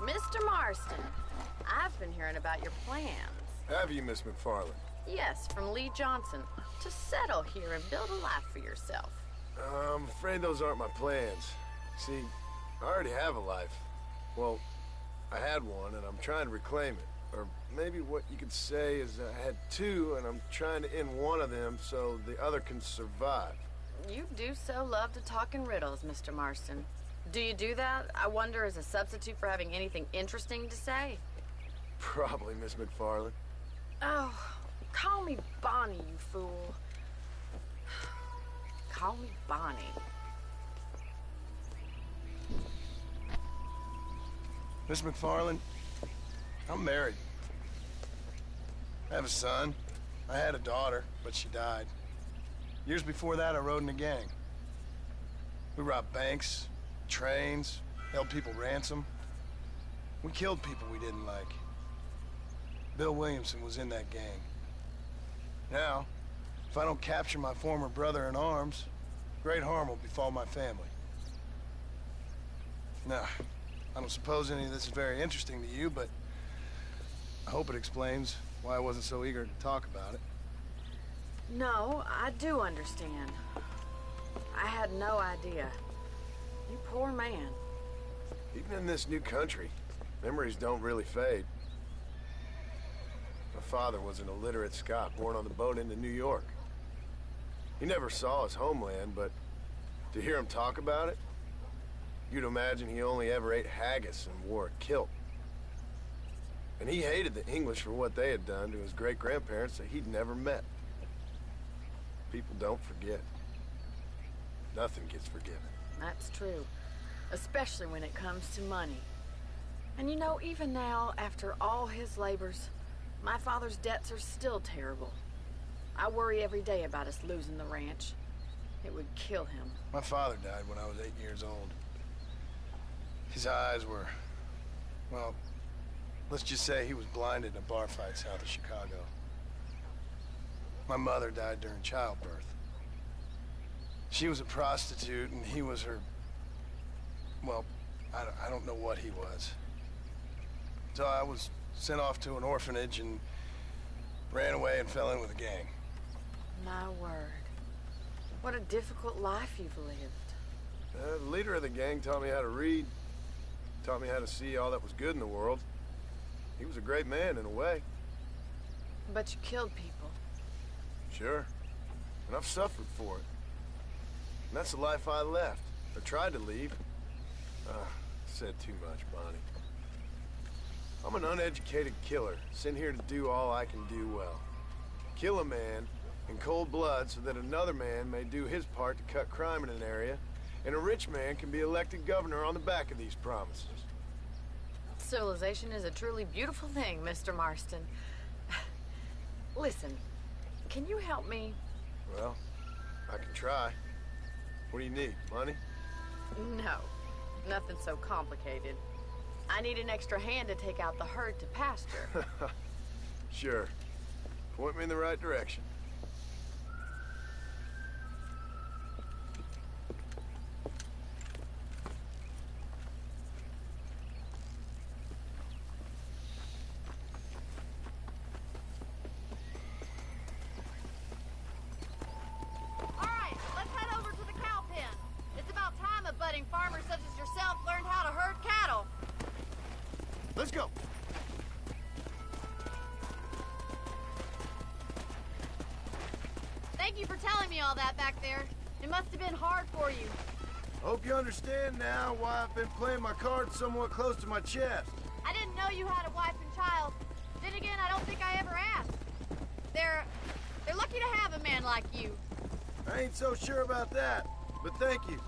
Mr. Marston, I've been hearing about your plans. Have you, Miss McFarland? Yes, from Lee Johnson, to settle here and build a life for yourself. I'm afraid those aren't my plans. See, I already have a life. Well, I had one, and I'm trying to reclaim it. Or maybe what you could say is I had two, and I'm trying to end one of them so the other can survive. You do so love to talk in riddles, Mr. Marston. Do you do that, I wonder, as a substitute for having anything interesting to say? Probably, Miss McFarland. Oh, call me Bonnie, you fool. Call me Bonnie. Miss McFarland, I'm married. I have a son. I had a daughter, but she died. Years before that, I rode in a gang. We robbed banks, trains, held people ransom. We killed people we didn't like. Bill Williamson was in that gang. Now, if I don't capture my former brother-in-arms, great harm will befall my family. Now, I don't suppose any of this is very interesting to you, but I hope it explains why I wasn't so eager to talk about it. No, I do understand. I had no idea. You poor man. Even in this new country, memories don't really fade. My father was an illiterate Scot born on the boat into New York. He never saw his homeland, but to hear him talk about it, you'd imagine he only ever ate haggis and wore a kilt. And he hated the English for what they had done to his great-grandparents that he'd never met. People don't forget. Nothing gets forgiven. That's true. Especially when it comes to money. And you know, even now, after all his labors, my father's debts are still terrible. I worry every day about us losing the ranch. It would kill him. My father died when I was 8 years old. His eyes were, well, let's just say he was blinded in a bar fight south of Chicago. My mother died during childbirth. She was a prostitute and he was her, well, I don't know what he was. So I was sent off to an orphanage and ran away and fell in with a gang. My word. What a difficult life you've lived. The leader of the gang taught me how to read, taught me how to see all that was good in the world. He was a great man in a way. But you killed people. Sure. And I've suffered for it. And that's the life I left, or tried to leave. Said too much, Bonnie. I'm an uneducated killer, sent here to do all I can do well. Kill a man in cold blood so that another man may do his part to cut crime in an area, and a rich man can be elected governor on the back of these promises. Civilization is a truly beautiful thing, Mr. Marston. Listen, can you help me? Well, I can try. What do you need, money? No, nothing so complicated. I need an extra hand to take out the herd to pasture. Sure. Point me in the right direction. Let's go. Thank you for telling me all that back there. It must have been hard for you. Hope you understand now why I've been playing my cards somewhat close to my chest. I didn't know you had a wife and child. Then again, I don't think I ever asked. They're lucky to have a man like you. I ain't so sure about that, but thank you.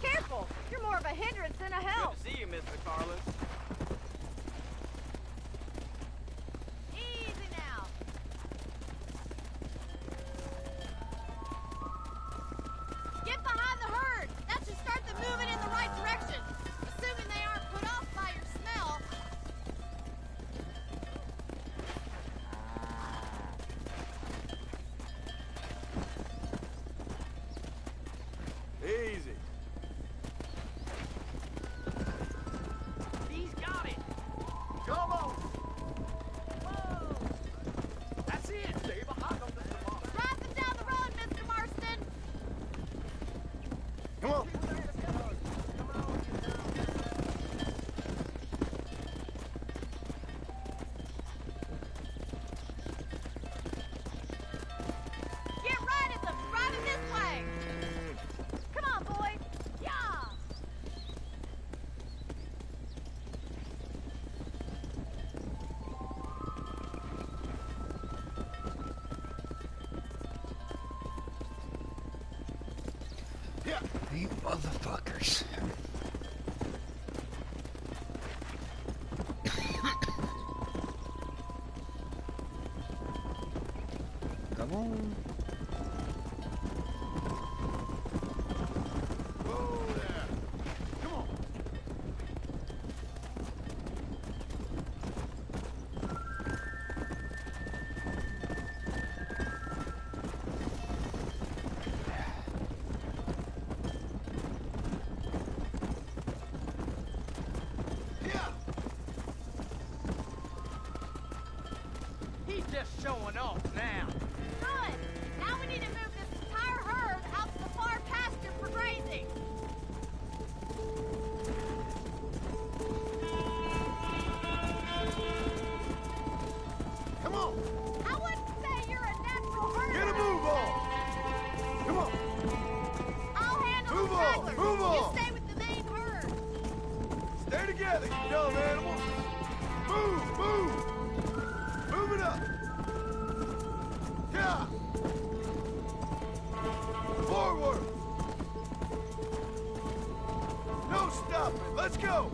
Careful! You're more of a hindrance than a help. Good to see you, Mr. Carlin. Easy now. Get behind the herd. That should start them moving in the right direction. Assuming they aren't put off by your smell. Easy. He's got it. Come on. Whoa. That's it. Stay behind them, Mr. Marston. Drive them down the road, Mr. Marston. Come on. Get right at them. Drive it this way. Come on, boys. Yeah. Yeah. You motherfuckers. Come on. Whoa there. Come on. together, you dumb animals. Move, move. Move it up. Yeah. Forward. No stopping. Let's go.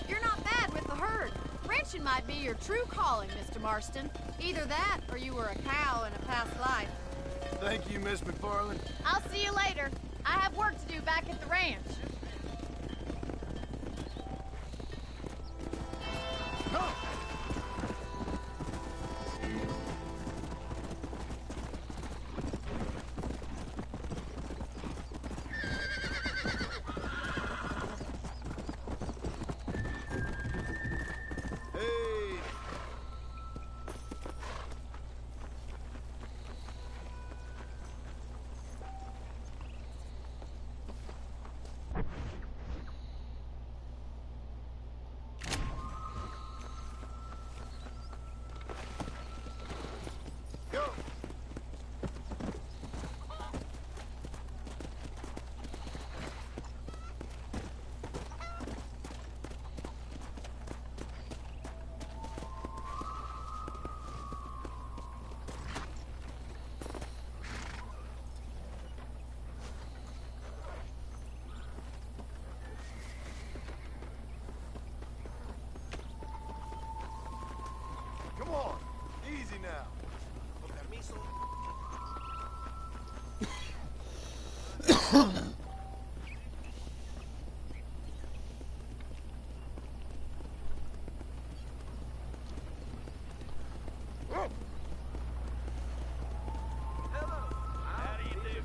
You're not bad with the herd. Ranching might be your true calling, Mr. Marston. Either that, or you were a cow in a past life. Thank you, Miss McFarland. I'll see you later. I have work to do back at the ranch. Come. Hey. Go. Come on. Easy now. How do you do?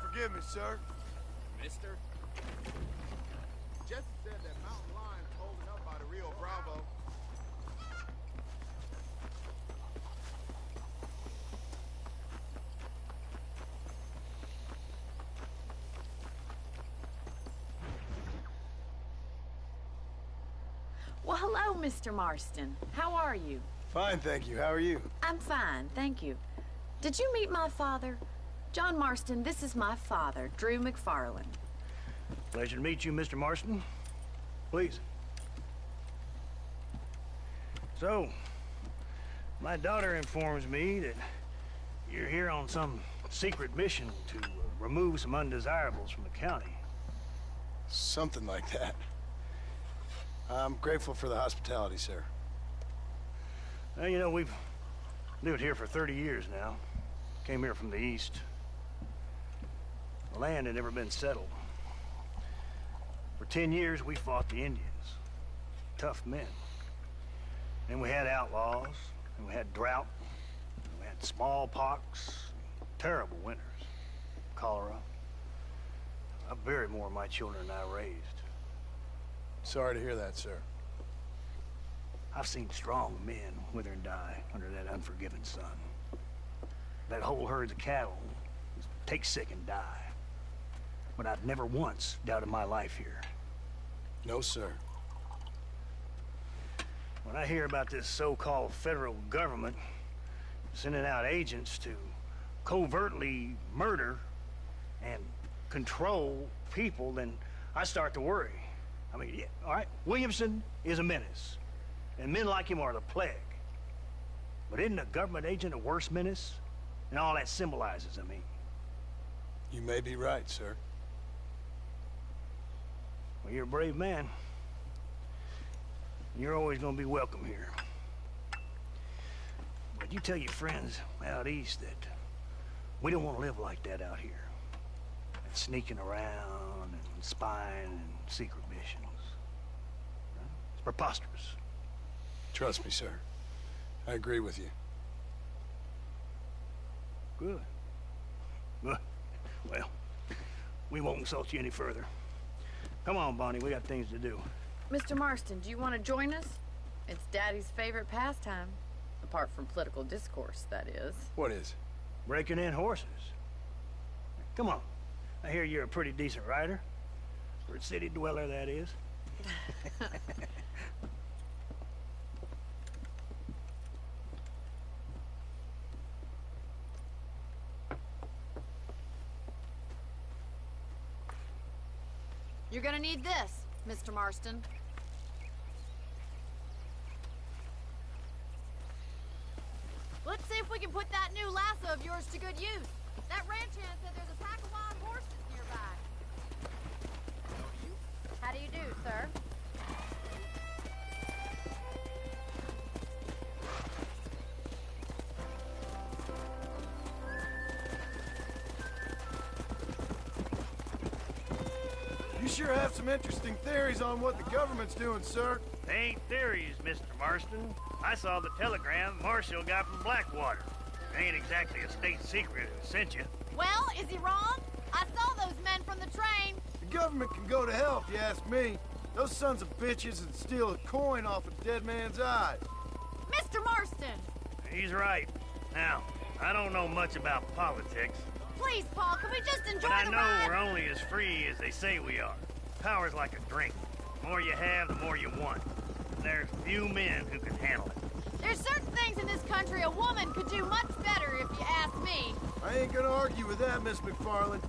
Forgive me, sir. Mister? Jesse said that mountain lion's holding up by the Rio Bravo. Well, hello, Mr. Marston. How are you? Fine, thank you. How are you? I'm fine, thank you. Did you meet my father? John Marston, this is my father, Drew McFarland. Pleasure to meet you, Mr. Marston. Please. So, my daughter informs me that you're here on some secret mission to remove some undesirables from the county. Something like that. I'm grateful for the hospitality, sir. Well, you know, we've lived here for 30 years now. Came here from the east. The land had never been settled. For 10 years, we fought the Indians. Tough men. Then we had outlaws, and we had drought, and we had smallpox, terrible winters, cholera. I buried more of my children than I raised. Sorry to hear that, sir. I've seen strong men wither and die under that unforgiving sun. That whole herds of cattle take sick and die. But I've never once doubted my life here. No, sir. When I hear about this so-called federal government sending out agents to covertly murder and control people, then I start to worry. I mean, yeah, all right, Williamson is a menace, and men like him are the plague. But isn't a government agent a worse menace? And all that symbolizes, I mean. You may be right, sir. Well, you're a brave man. You're always gonna be welcome here. But you tell your friends out east that we don't want to live like that out here. That sneaking around and spying and secret missions. It's preposterous. Trust me, sir. I agree with you. Good. Good. Well, we won't insult you any further. Come on, Bonnie, we got things to do. Mr. Marston, do you want to join us? It's Daddy's favorite pastime. Apart from political discourse, that is. What is? Breaking in horses. Come on. I hear you're a pretty decent rider. For a city dweller, that is. You're gonna need this, Mr. Marston. Let's see if we can put that new lasso of yours to good use. That ranch hand said there's a pack of wild horses nearby. How do you do, sir? You sure have some interesting theories on what the government's doing, sir. They ain't theories, Mr. Marston. I saw the telegram Marshall got from Blackwater. It ain't exactly a state secret who sent you. Well, is he wrong? I saw those men from the train. The government can go to hell if you ask me. Those sons of bitches would steal a coin off a dead man's eyes. Mr. Marston! He's right. Now, I don't know much about politics. Please, Paul, can we just enjoy But I the know ride? we're only as free as they say we are. Power's like a drink. The more you have, the more you want. And there's few men who can handle it. There's certain things in this country a woman could do much better if you ask me. I ain't gonna argue with that, Miss McFarland.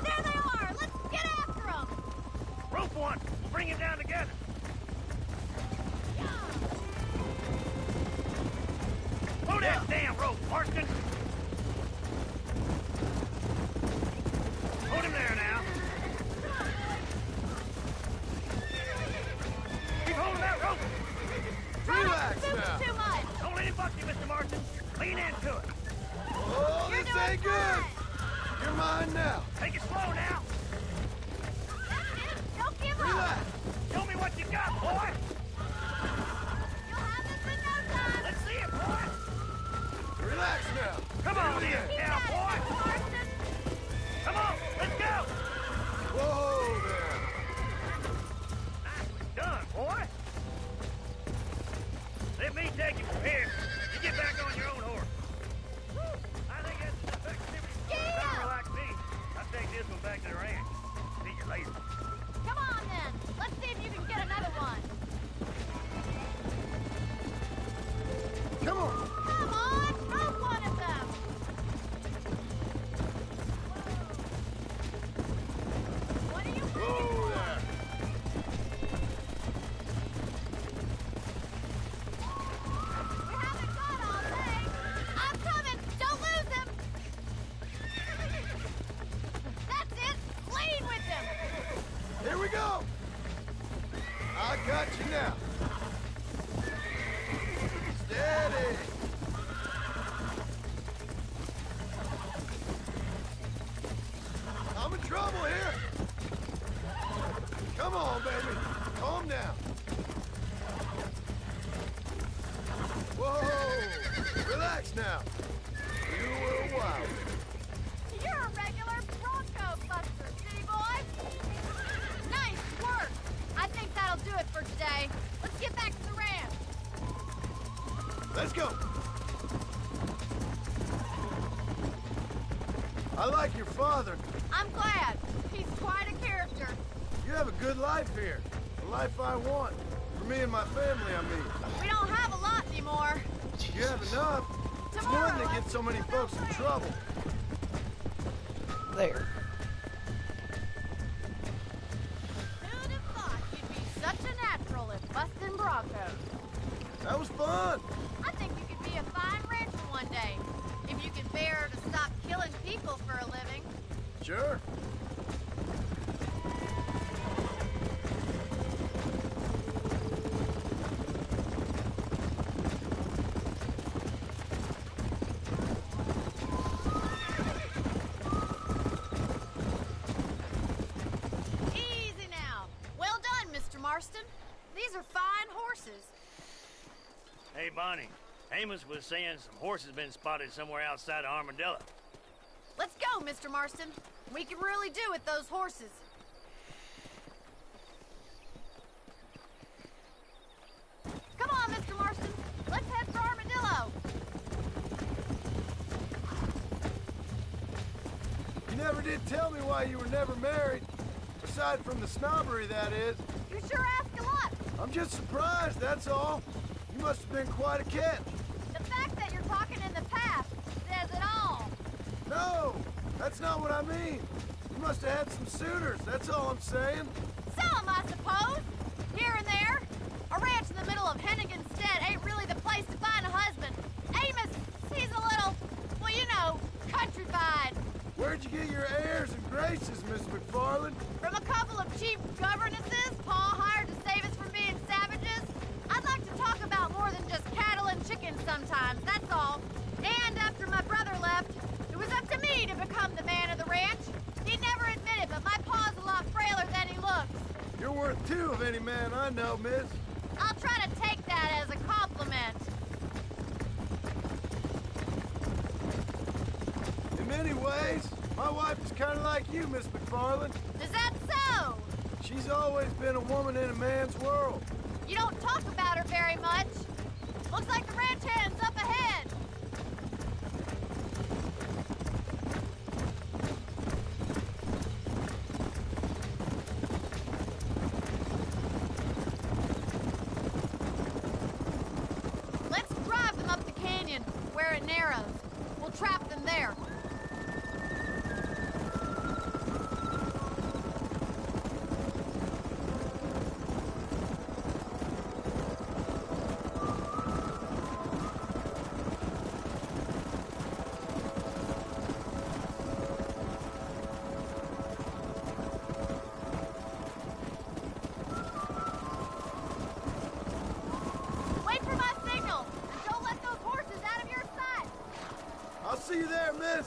There they are! Let's get after them! Rope one! We'll bring him down together! Hold that damn rope, Marston! Hold him there now. Keep holding that rope! Relax This is now. too much! Don't let him buck you, Mr. Marston. Lean into it. Oh, You're this doing ain't good. fine. You're mine now. Take it slow now. Don't give up! Relax. Show me what you got, boy. You'll have this in no time! Let's see it, boy. Relax now. Come on here, Keep now, at it, boy. Mr. Marston! Come on, let's go. Whoa there. Nicely done, boy. Let me take you from here. You get back on your own horse. I think that's an effective power like me. I'll take this one back to the ranch. See you later. Come on, then. Let's see if you can get another one. Come on. Come on! Rope one of them! What are you Whoa there. We haven't got all day. I'm coming. Don't lose him. That's it. Lead with him. Here we go. I got you now. Steady. I'm in trouble here. Come on, baby. Calm down. Whoa. Relax now. You were wild. You're a regular Bronco buster, city boy. Nice work. I think that'll do it for today. Let's get back to the ranch. Let's go. I like your father. I'm glad. He's quite a character. You have a good life here. The life I want. For me and my family, I mean. We don't have a lot anymore. You have enough. It's Tomorrow, one that gets so many folks in trouble. There. Who'd have thought you'd be such a natural at busting Broncos? That was fun. I think you could be a fine rancher one day. If you could bear to stop killing people for a living. Sure. Marston. These are fine horses. Hey, Bonnie. Amos was saying some horses been spotted somewhere outside of Armadillo. Let's go, Mr. Marston. We can really do with those horses. Come on, Mr. Marston. Let's head for Armadillo. You never did tell me why you were never married. Aside from the snobbery, that is. You sure ask a lot. I'm just surprised, that's all. You must have been quite a catch. The fact that you're talking in the past says it all. No, that's not what I mean. You must have had some suitors, that's all I'm saying. Some, I suppose. Here and there. A ranch in the middle of Hennigan's Stead ain't really the place to find a husband. Amos, he's a little, well, you know, countrified. Where'd you get your airs and graces, Miss McFarland? From a couple of cheap governesses Pa hired to save us from being savages. I'd like to talk about more than just cattle and chickens sometimes, that's all. And after my brother left, it was up to me to become the man of the ranch. He'd never admit it, but my pa's a lot frailer than he looks. You're worth two of any man I know, miss. I'll try to take that as a compliment. In many ways, my wife is kind of like you, Miss McFarland. Is that so? She's always been a woman in a man's world. You don't talk about her very much. Looks like the ranch hand's up ahead. Let's drive them up the canyon, where it narrows. We'll trap them there. I'll see you there, miss.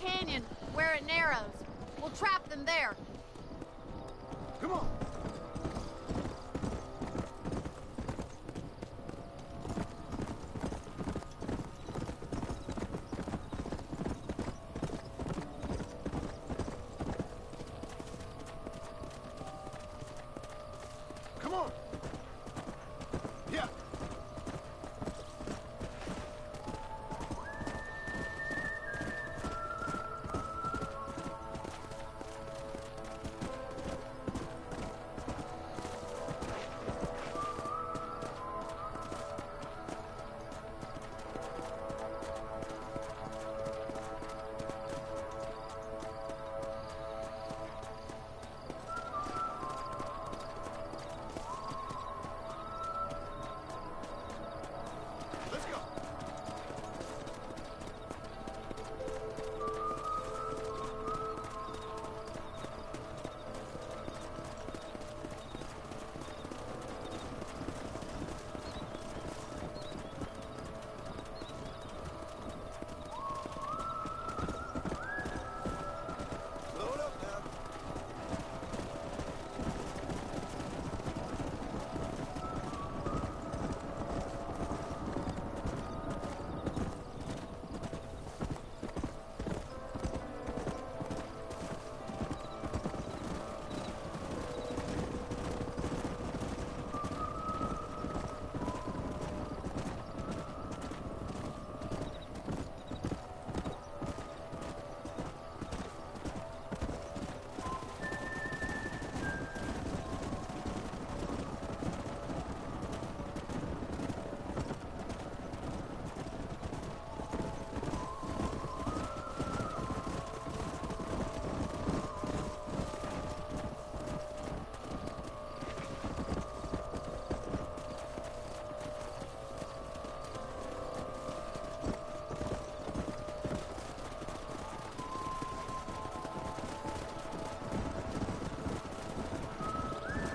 canyon where it narrows. We'll trap them there. Come on. Come on. Yeah. Let's go. Load up now.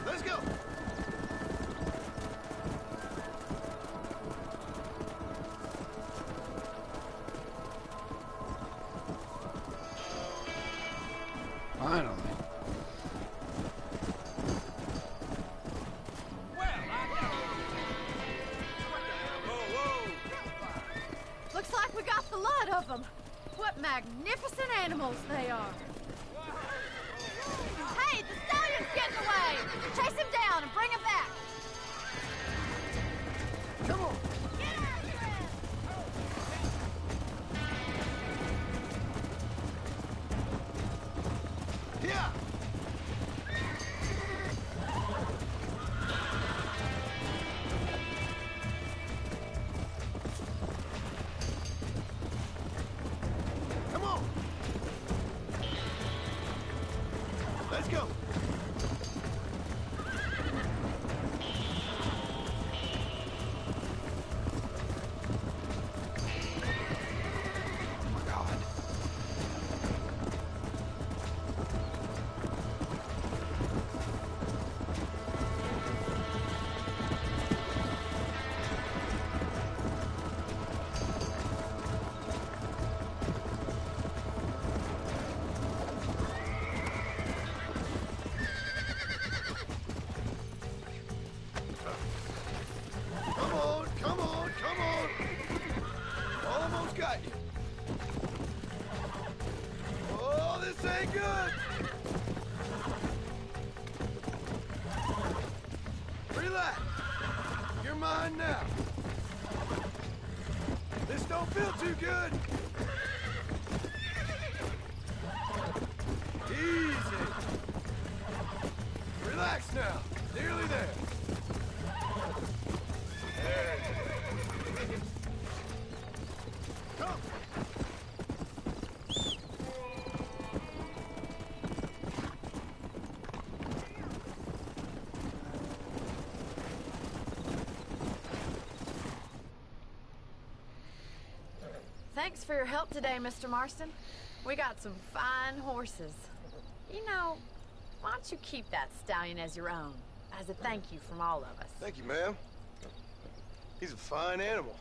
Let's go. Finally. Looks like we got the lot of them. What magnificent animals they are. Hey, the stallion's getting away! Chase him down and bring him back! Come on. Get after him! Yeah. Come on. Let's go. Oh my God. Come on, come on, come on. Almost got you. Oh, this ain't good. Relax. You're mine now. This don't feel too good. Easy. Relax now. Nearly there. There. Come. Thanks for your help today, Mr. Marston. We got some fine horses. You know, why don't you keep that stallion as your own, as a thank you from all of us? Thank you, ma'am. He's a fine animal.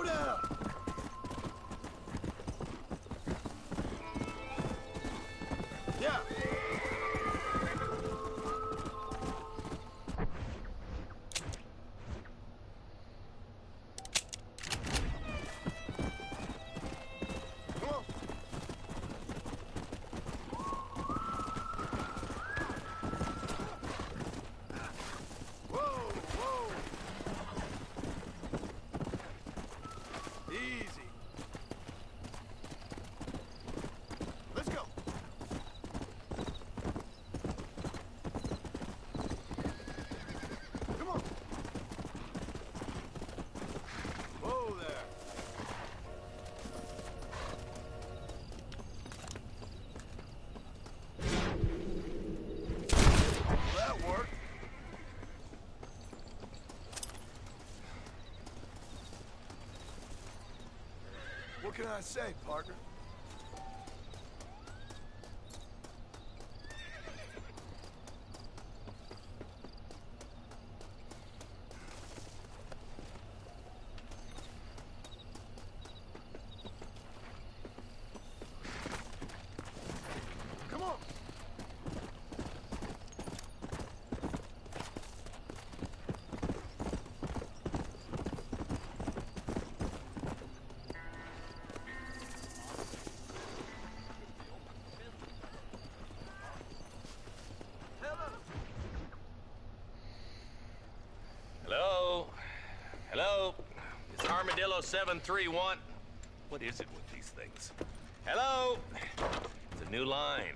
Slow down! Yeah! What can I say, partner? Come on! Hello? Hello? It's Armadillo 731. What is it with these things? Hello? It's a new line.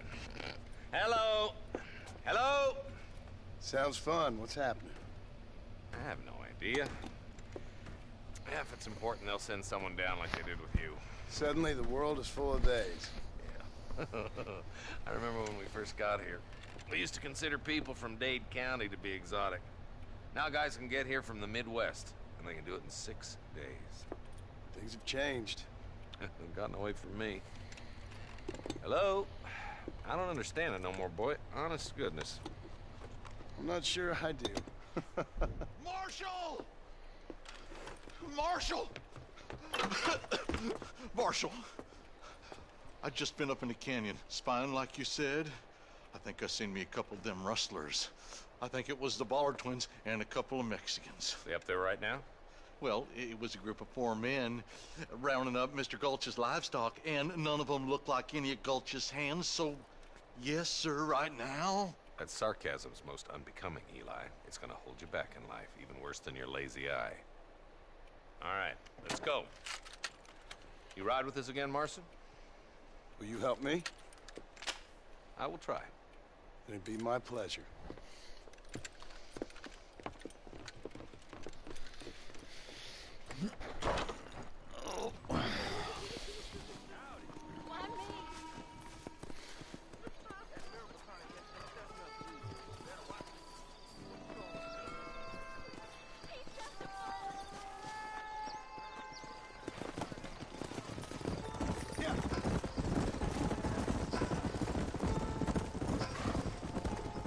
Hello? Hello? Sounds fun. What's happening? I have no idea. Yeah, if it's important, they'll send someone down like they did with you. Suddenly, the world is full of days. Yeah. I remember when we first got here. We used to consider people from Dade County to be exotic. Now guys can get here from the Midwest, and they can do it in 6 days. Things have changed. Gotten away from me. Hello? I don't understand it no more, boy. Honest to goodness. I'm not sure I do. Marshal! Marshal! Marshal! I just been up in the canyon, spying like you said. I think I seen me a couple of them rustlers. I think it was the Ballard twins and a couple of Mexicans. They up there right now? Well, it was a group of 4 men rounding up Mr. Gulch's livestock, and none of them looked like any of Gulch's hands, so yes, sir, right now. That sarcasm's most unbecoming, Eli. It's gonna hold you back in life, even worse than your lazy eye. All right, let's go. You ride with us again, Marston? Will you help me? I will try. It'd be my pleasure.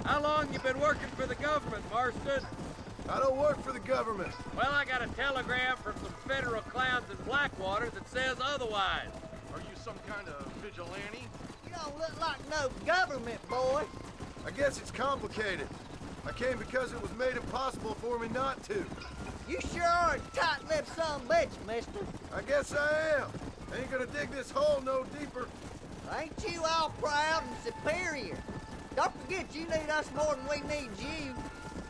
How long you been working for the government, Marston? I don't work for the government. Well, I got a telegram from some federal clowns in Blackwater that says otherwise. Are you some kind of vigilante? You don't look like no government, boy. I guess it's complicated. I came because it was made impossible for me not to. You sure are a tight-lipped son of a bitch, mister. I guess I am. Ain't gonna dig this hole no deeper. Ain't you all proud and superior? Don't forget you need us more than we need you.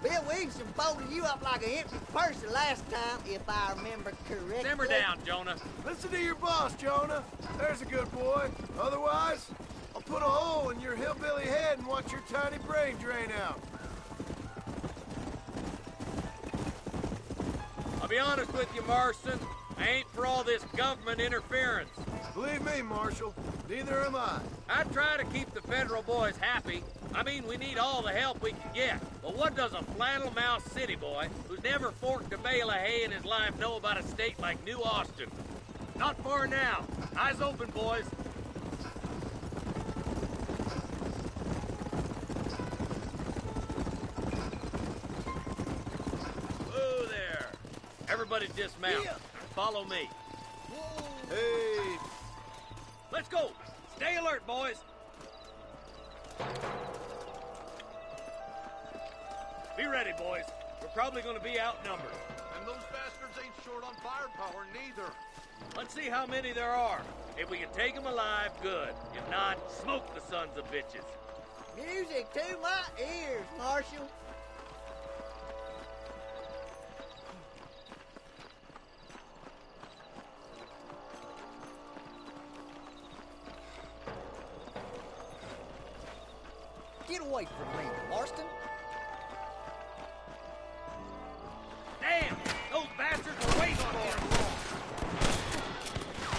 Bill Williamson folded you up like an empty purse the last time, if I remember correctly. Simmer down, Jonah. Listen to your boss, Jonah. There's a good boy. Otherwise, I'll put a hole in your hillbilly head and watch your tiny brain drain out. I'll be honest with you, Marston. I ain't for all this government interference. Believe me, Marshal, neither am I. I try to keep the federal boys happy. I mean, we need all the help we can get. But what does a flannel-mouthed city boy who's never forked a bale of hay in his life know about a state like New Austin? Not far now. Eyes open, boys. Whoa there. Everybody dismount. Follow me. Hey! Let's go! Stay alert, boys! Be ready, boys. We're probably gonna be outnumbered. And those bastards ain't short on firepower, neither. Let's see how many there are. If we can take them alive, good. If not, smoke the sons of bitches. Music to my ears, Marshal. Get away from me, Marston. Damn! Those bastards are waiting on us!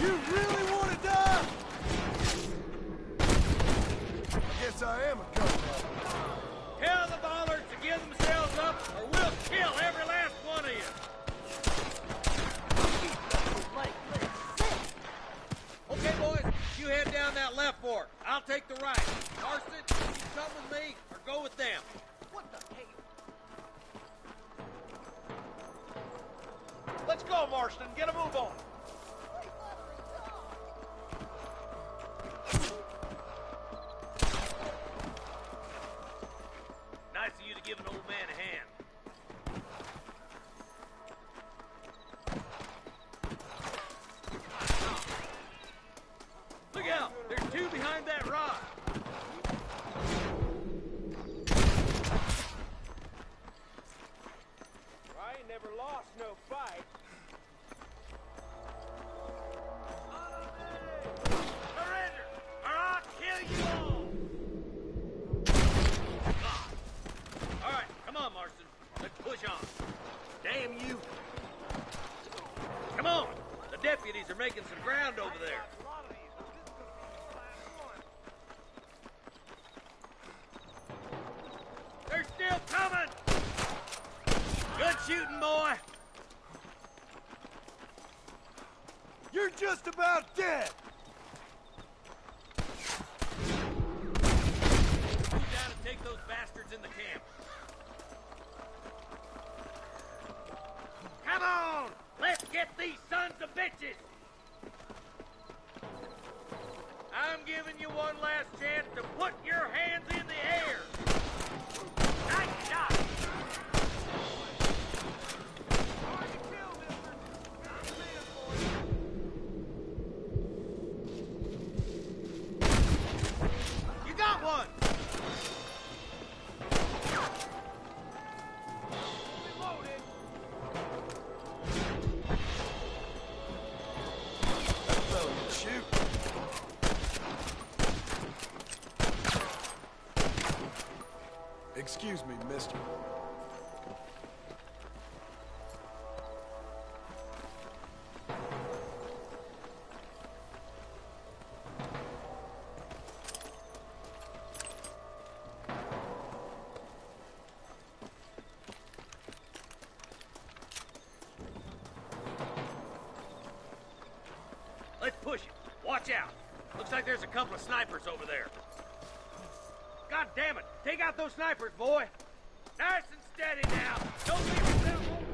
You really want to die? I guess I am a gunman. Tell the bollards to give themselves up, or we'll kill every last one of you! Okay, boys, you head down that left fork. I'll take the right. Marston, you come with me, or go with them. What the hell? Let's go, Marston. Get a move on. Nice of you to give an old man a hand. Look out! There's two behind that rock! I ain't never lost no fight. Surrender, or I'll kill you all! All right, come on, Marston. Let's push on. Damn you! Come on! The deputies are making some ground over there. They're still coming! Good shooting, boy! You're just about dead. Move down and take those bastards in the camp. Come on! Let's get these sons of bitches! I'm giving you one last chance to put your hands in the air! Nice shot! You got one! That fella can shoot. Excuse me, mister. Let's push it. Watch out. Looks like there's a couple of snipers over there. God damn it. Take out those snipers, boy. Nice and steady now. Don't leave it too long.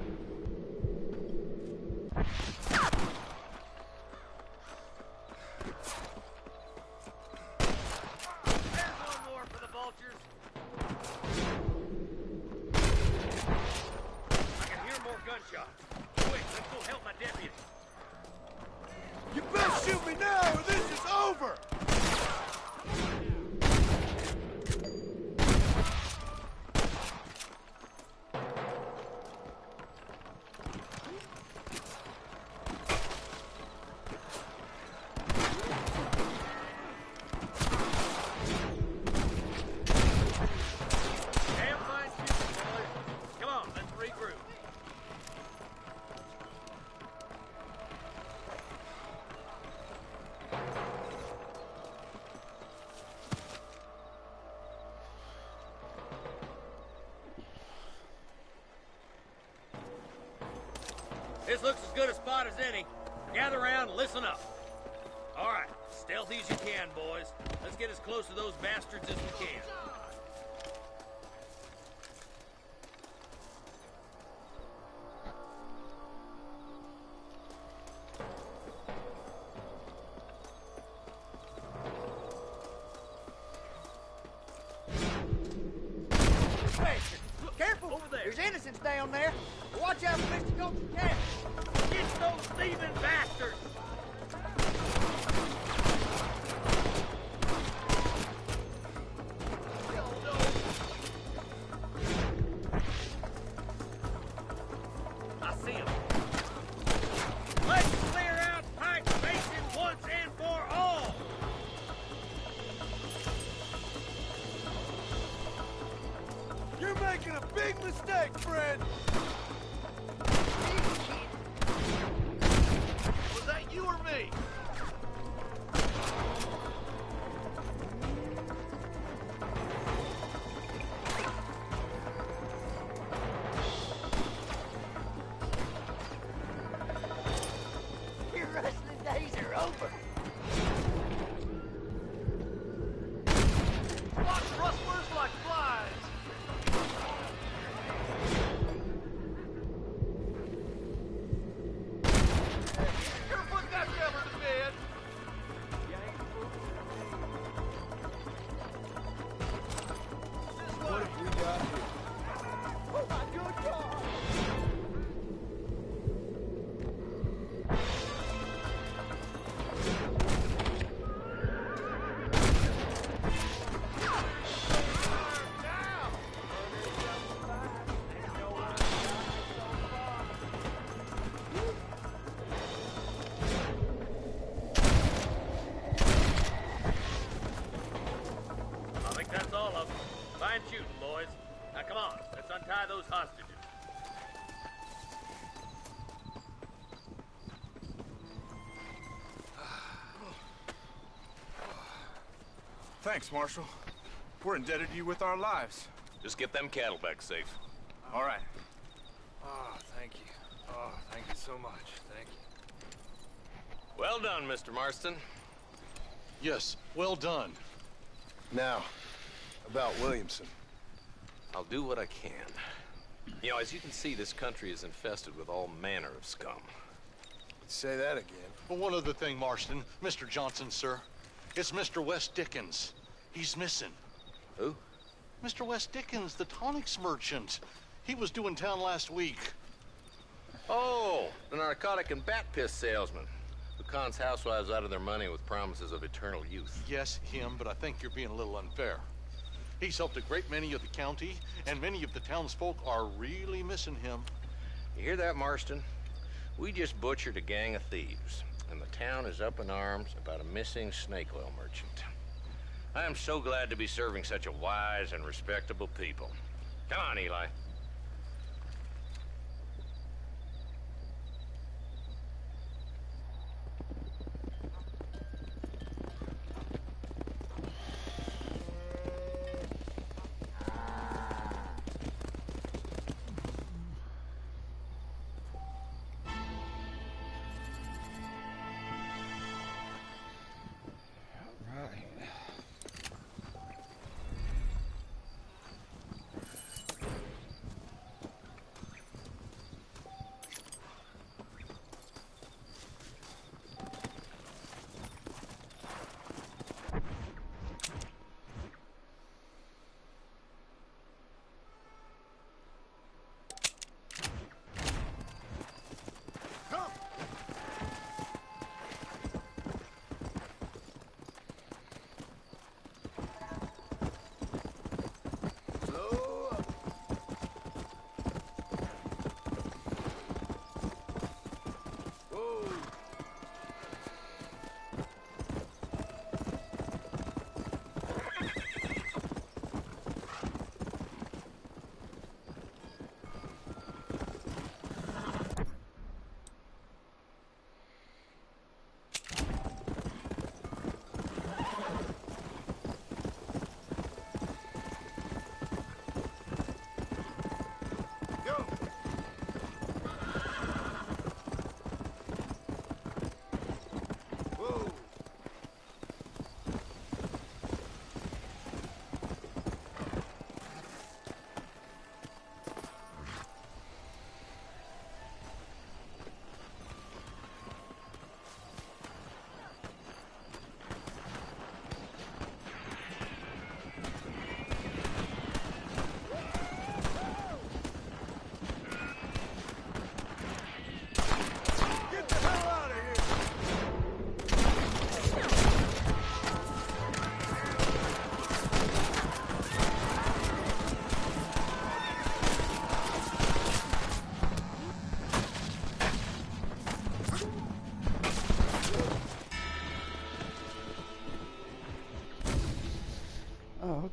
There's one more for the vultures. I can hear more gunshots. Quick, let's go help my deputy. You best shoot me now or this is over! Damn fine shooting, boys. Come on, let's regroup. This looks as good a spot as any. Gather around and listen up. All right, stealthy as you can, boys. Let's get as close to those bastards as we can. There's innocents down there. Watch out for Mr. Gulch's cat. Get those thieving bastards! I see him. Let's clear out Pike Basin once and for all! You're making a big mistake, Fred! Was that you or me? Your rustling days are over. Watch rustlers like flies! Here, put that fella to bed! What have we got here? Oh my good God! I think that's all of them. Fine shooting, boys. Now come on, let's untie those hostages. Thanks, Marshal. We're indebted to you with our lives. Just get them cattle back safe. All right. Oh, thank you. Oh, thank you so much. Thank you. Well done, Mr. Marston. Yes, well done. Now, about Williamson. I'll do what I can. You know, as you can see, this country is infested with all manner of scum. Say that again. Well, one other thing, Marston. Mr. Johnson, sir. It's Mr. Wes Dickens. He's missing. Who? Mr. Wes Dickens, the tonics merchant. He was due in town last week. Oh, the narcotic and bat piss salesman who cons housewives out of their money with promises of eternal youth. Yes, him, but I think you're being a little unfair. He's helped a great many of the county, and many of the townsfolk are really missing him. You hear that, Marston? We just butchered a gang of thieves, and the town is up in arms about a missing snake oil merchant. I am so glad to be serving such a wise and respectable people. Come on, Eli.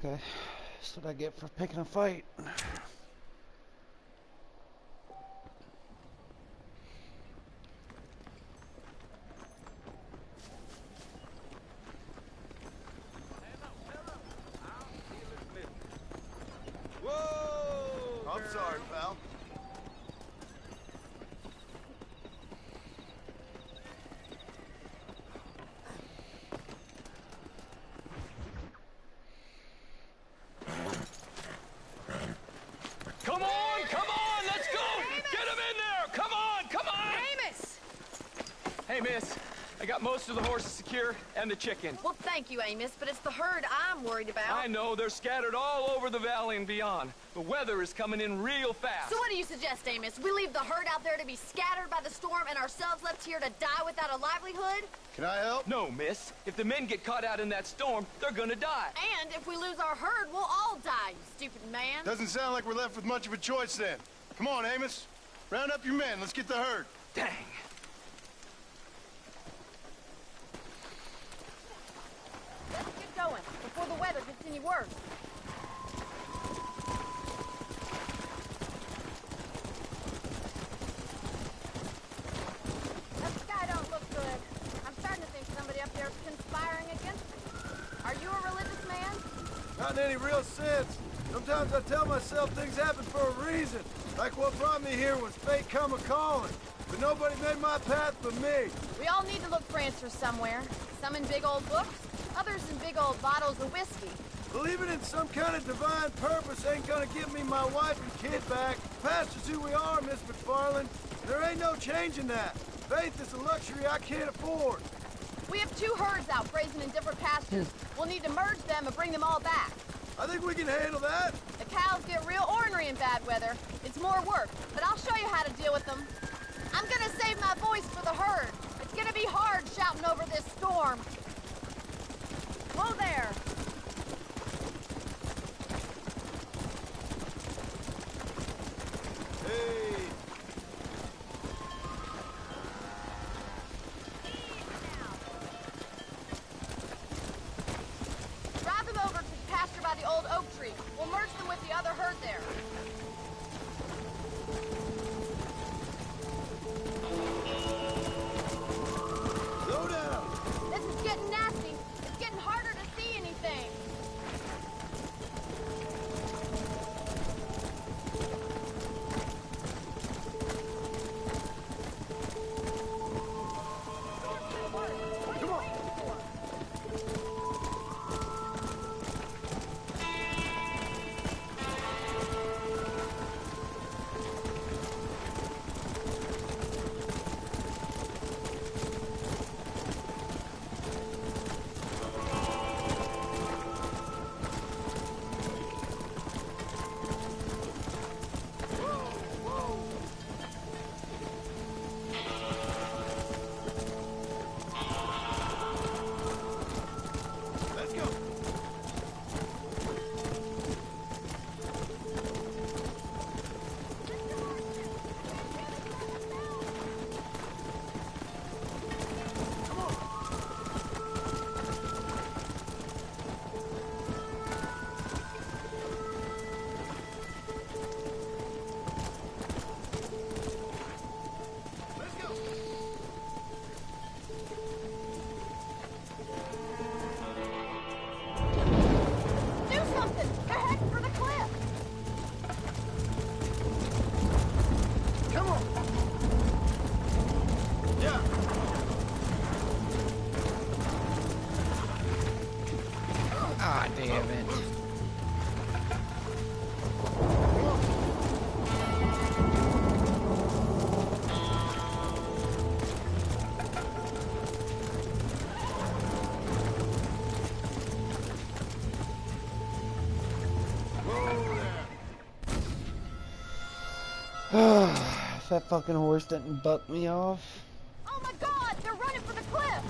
Okay. That's what I get for picking a fight. Whoa! I'm sorry, pal. Come on, let's go! Get him in there! Come on! Amos! Hey, miss. I got most of the horses secure and the chicken. Well, thank you, Amos, but it's the herd I'm worried about. I know, they're scattered all over the valley and beyond. The weather is coming in real fast. So what do you suggest, Amos? We leave the herd out there to be scattered by the storm and ourselves left here to die without a livelihood? Can I help? No, miss. If the men get caught out in that storm, they're gonna die. And if we lose our herd, we'll all die, you stupid man. Doesn't sound like we're left with much of a choice then. Come on, Amos. Round up your men. Let's get the herd. Dang. Let's get going before the weather gets any worse. That sky don't look good. I'm starting to think somebody up there is conspiring against us. Are you a religious man? Not in any real sense. Sometimes I tell myself things happen for a reason. Like what brought me here was fate come a-calling. But nobody made my path but me. We all need to look for answers somewhere. Some in big old books, others in big old bottles of whiskey. Believing in some kind of divine purpose ain't gonna give me my wife and kid back. Past is who we are, Miss McFarland. There ain't no changing that. Faith is a luxury I can't afford. We have 2 herds out grazing in different pastures. We'll need to merge them and bring them all back. I think we can handle that. The cows get real ornery in bad weather. It's more work, but I'll show you how to deal with them. I'm gonna save my voice for the herd. It's gonna be hard shouting over this storm. Whoa there. Hey. Drive them over to the pasture by the old oak tree. We'll merge them with the other herd there. Slow down. This is getting nasty. It's getting harder to see anything. Come on. Let's go. Let's go. Do something! They're heading for the cliff! Come on. Yeah. Ah, damn it. If that fucking horse didn't buck me off. Oh my god! They're running for the cliff!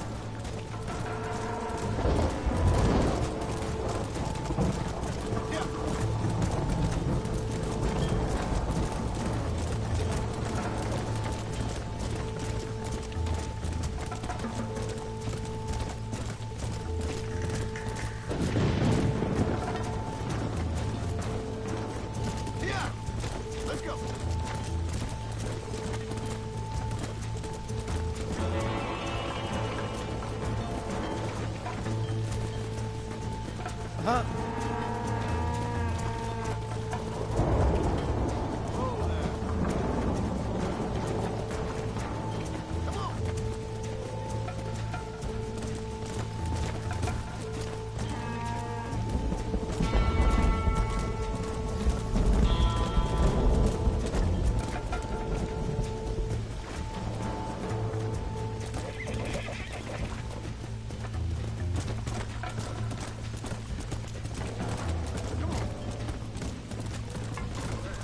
Huh?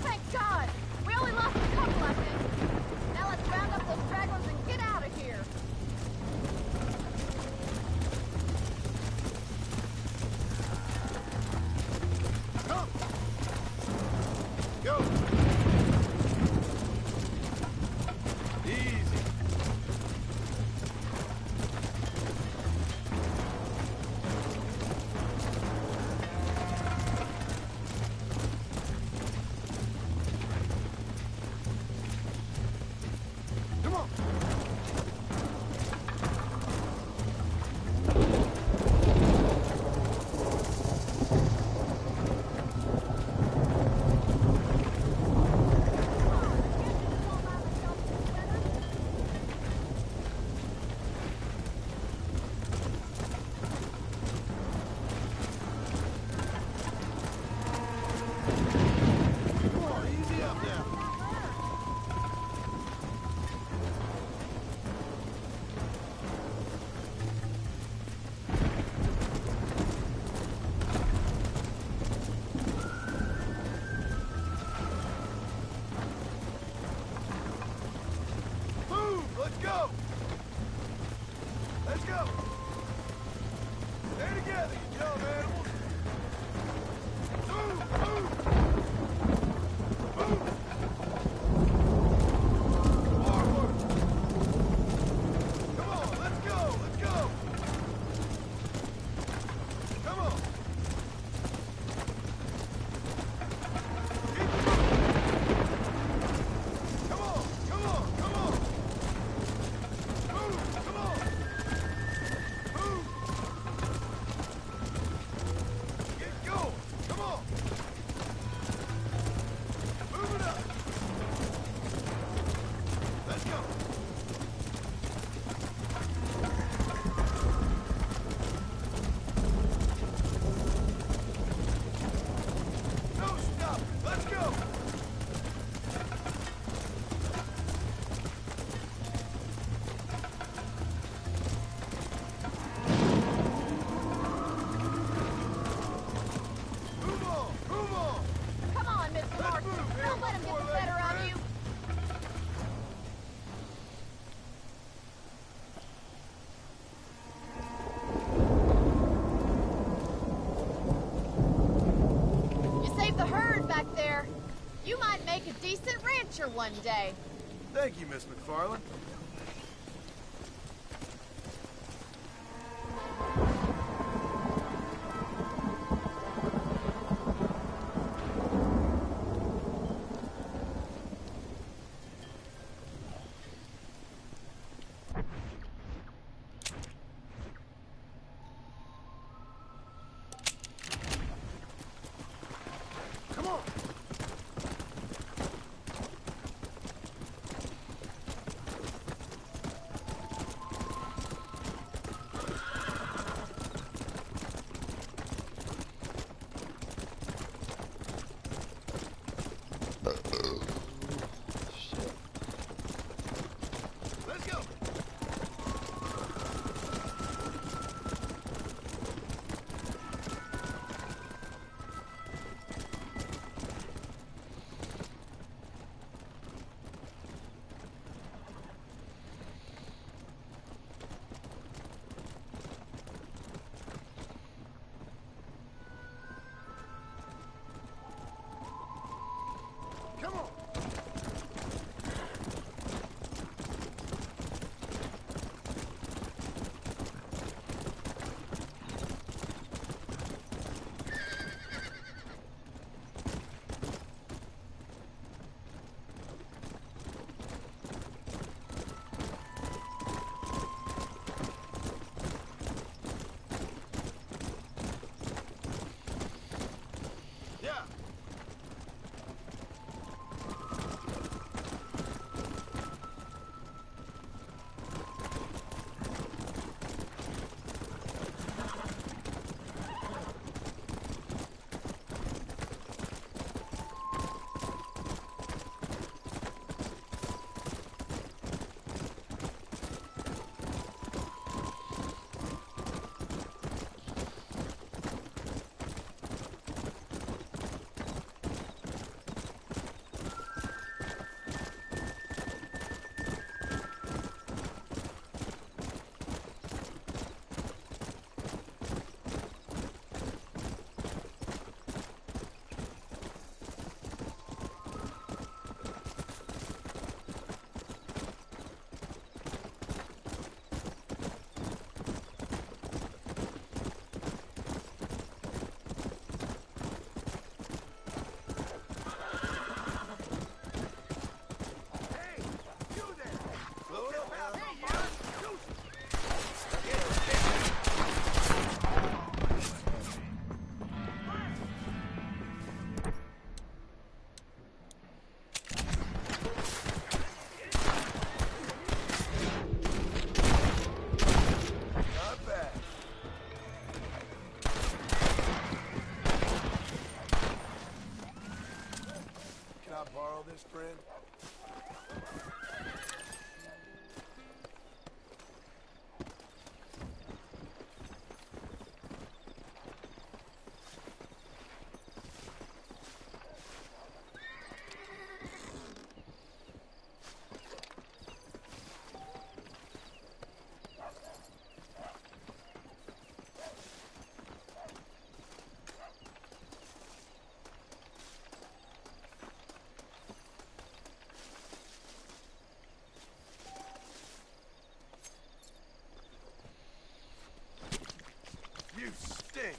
Thank God! We only lost a couple, I think. Now let's round up those stragglers and get out of here. Come! Go! Easy. Come on! Come on, easy up now. Move! Let's go! Let's go! Stay together, you young animals! Move! Move! Move! Forward! Come on, let's go! Let's go! Come on! Keep moving! Come on! Come on! Come on! Move! Come on! Move! Get going! Come on! Move it up! Let's go! No stopping! Let's go! Move on! Move on! Come on, Mr. Marston. Don't let him get the better of you. You saved the herd back there. You might make a decent rancher one day. Thank you, Miss McFarland. Come on! business, friend. You stink!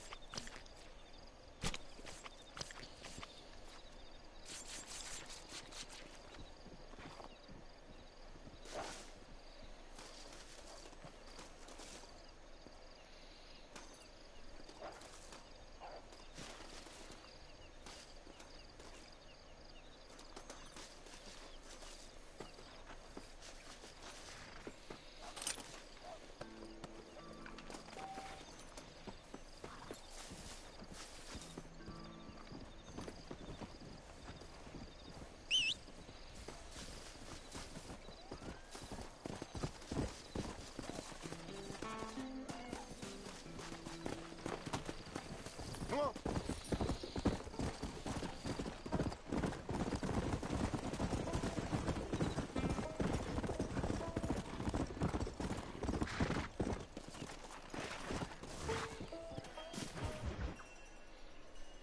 Come on.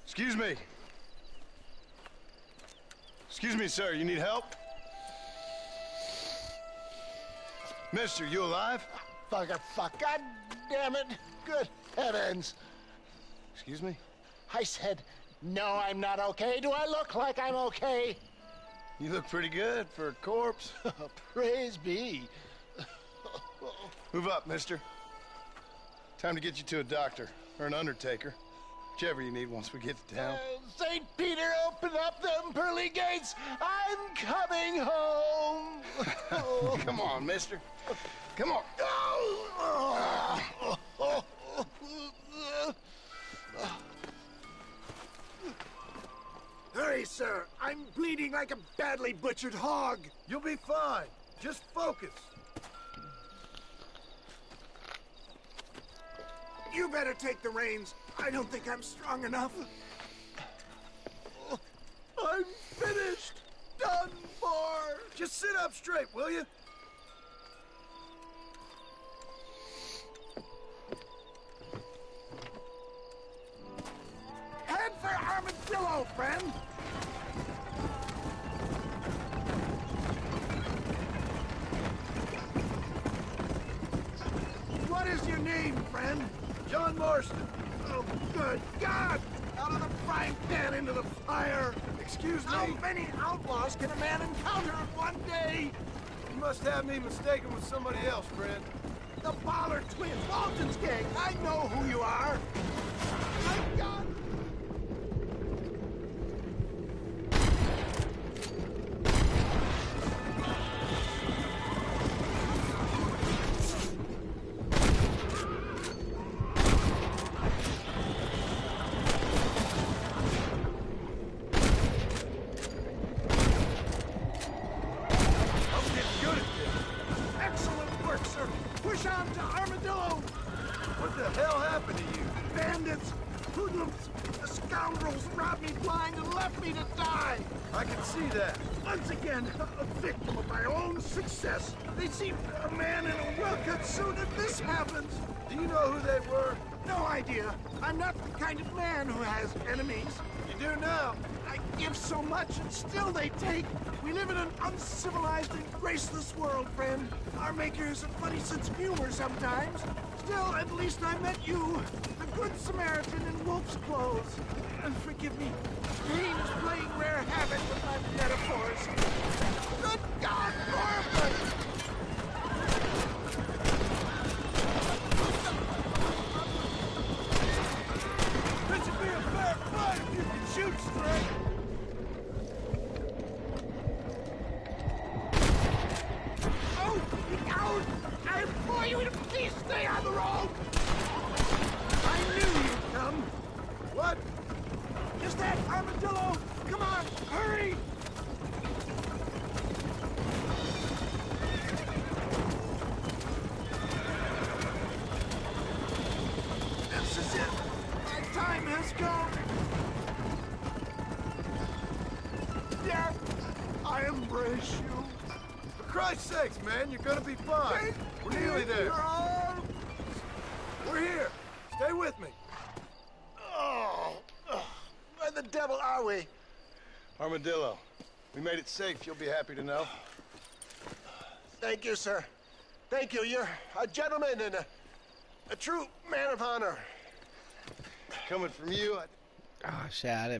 Excuse me. Excuse me, sir. You need help? Mister, you alive? Fuck. God damn it. Good heavens. Excuse me? I said, no, I'm not okay. Do I look like I'm okay? You look pretty good for a corpse. Praise be. Move up, mister. Time to get you to a doctor or an undertaker. Whichever you need once we get to town. St. Peter, open up them pearly gates. I'm coming home. Come on, mister. Come on. Hurry, sir. I'm bleeding like a badly butchered hog. You'll be fine. Just focus. You better take the reins. I don't think I'm strong enough. I'm finished. Done for. Just sit up straight, will you? Head for Armadillo, friend. What is your name, friend? John Marston. Oh, good God! Out of the frying pan into the fire. Excuse me? How many outlaws can a man encounter in one day? You must have me mistaken with somebody else, friend. The Ballard twins, Walton's gang. I know who you are. My God! Success. They see a man in a well-cut suit and this happens. Do you know who they were? No idea. I'm not the kind of man who has enemies. You do now. I give so much and still they take. We live in an uncivilized and graceless world, friend. Our maker has a funny sense of humor sometimes. Still, at least I met you, the good Samaritan in wolf's clothes. And forgive me, pain is playing rare havoc with my metaphors. Good God, Norman! This should be a fair fight if you can shoot straight. Oh, out! I implore you to please stay on the road! I knew you'd come. What? Is that Armadillo? Come on, hurry! shoe. For Christ's sakes, man, you're gonna be fine. We're nearly there. Your arms. We're here. Stay with me. Oh, where the devil are we? Armadillo. We made it safe, you'll be happy to know. Thank you, sir. Thank you. You're a gentleman and a true man of honor. Coming from you, Oh, shit, I didn't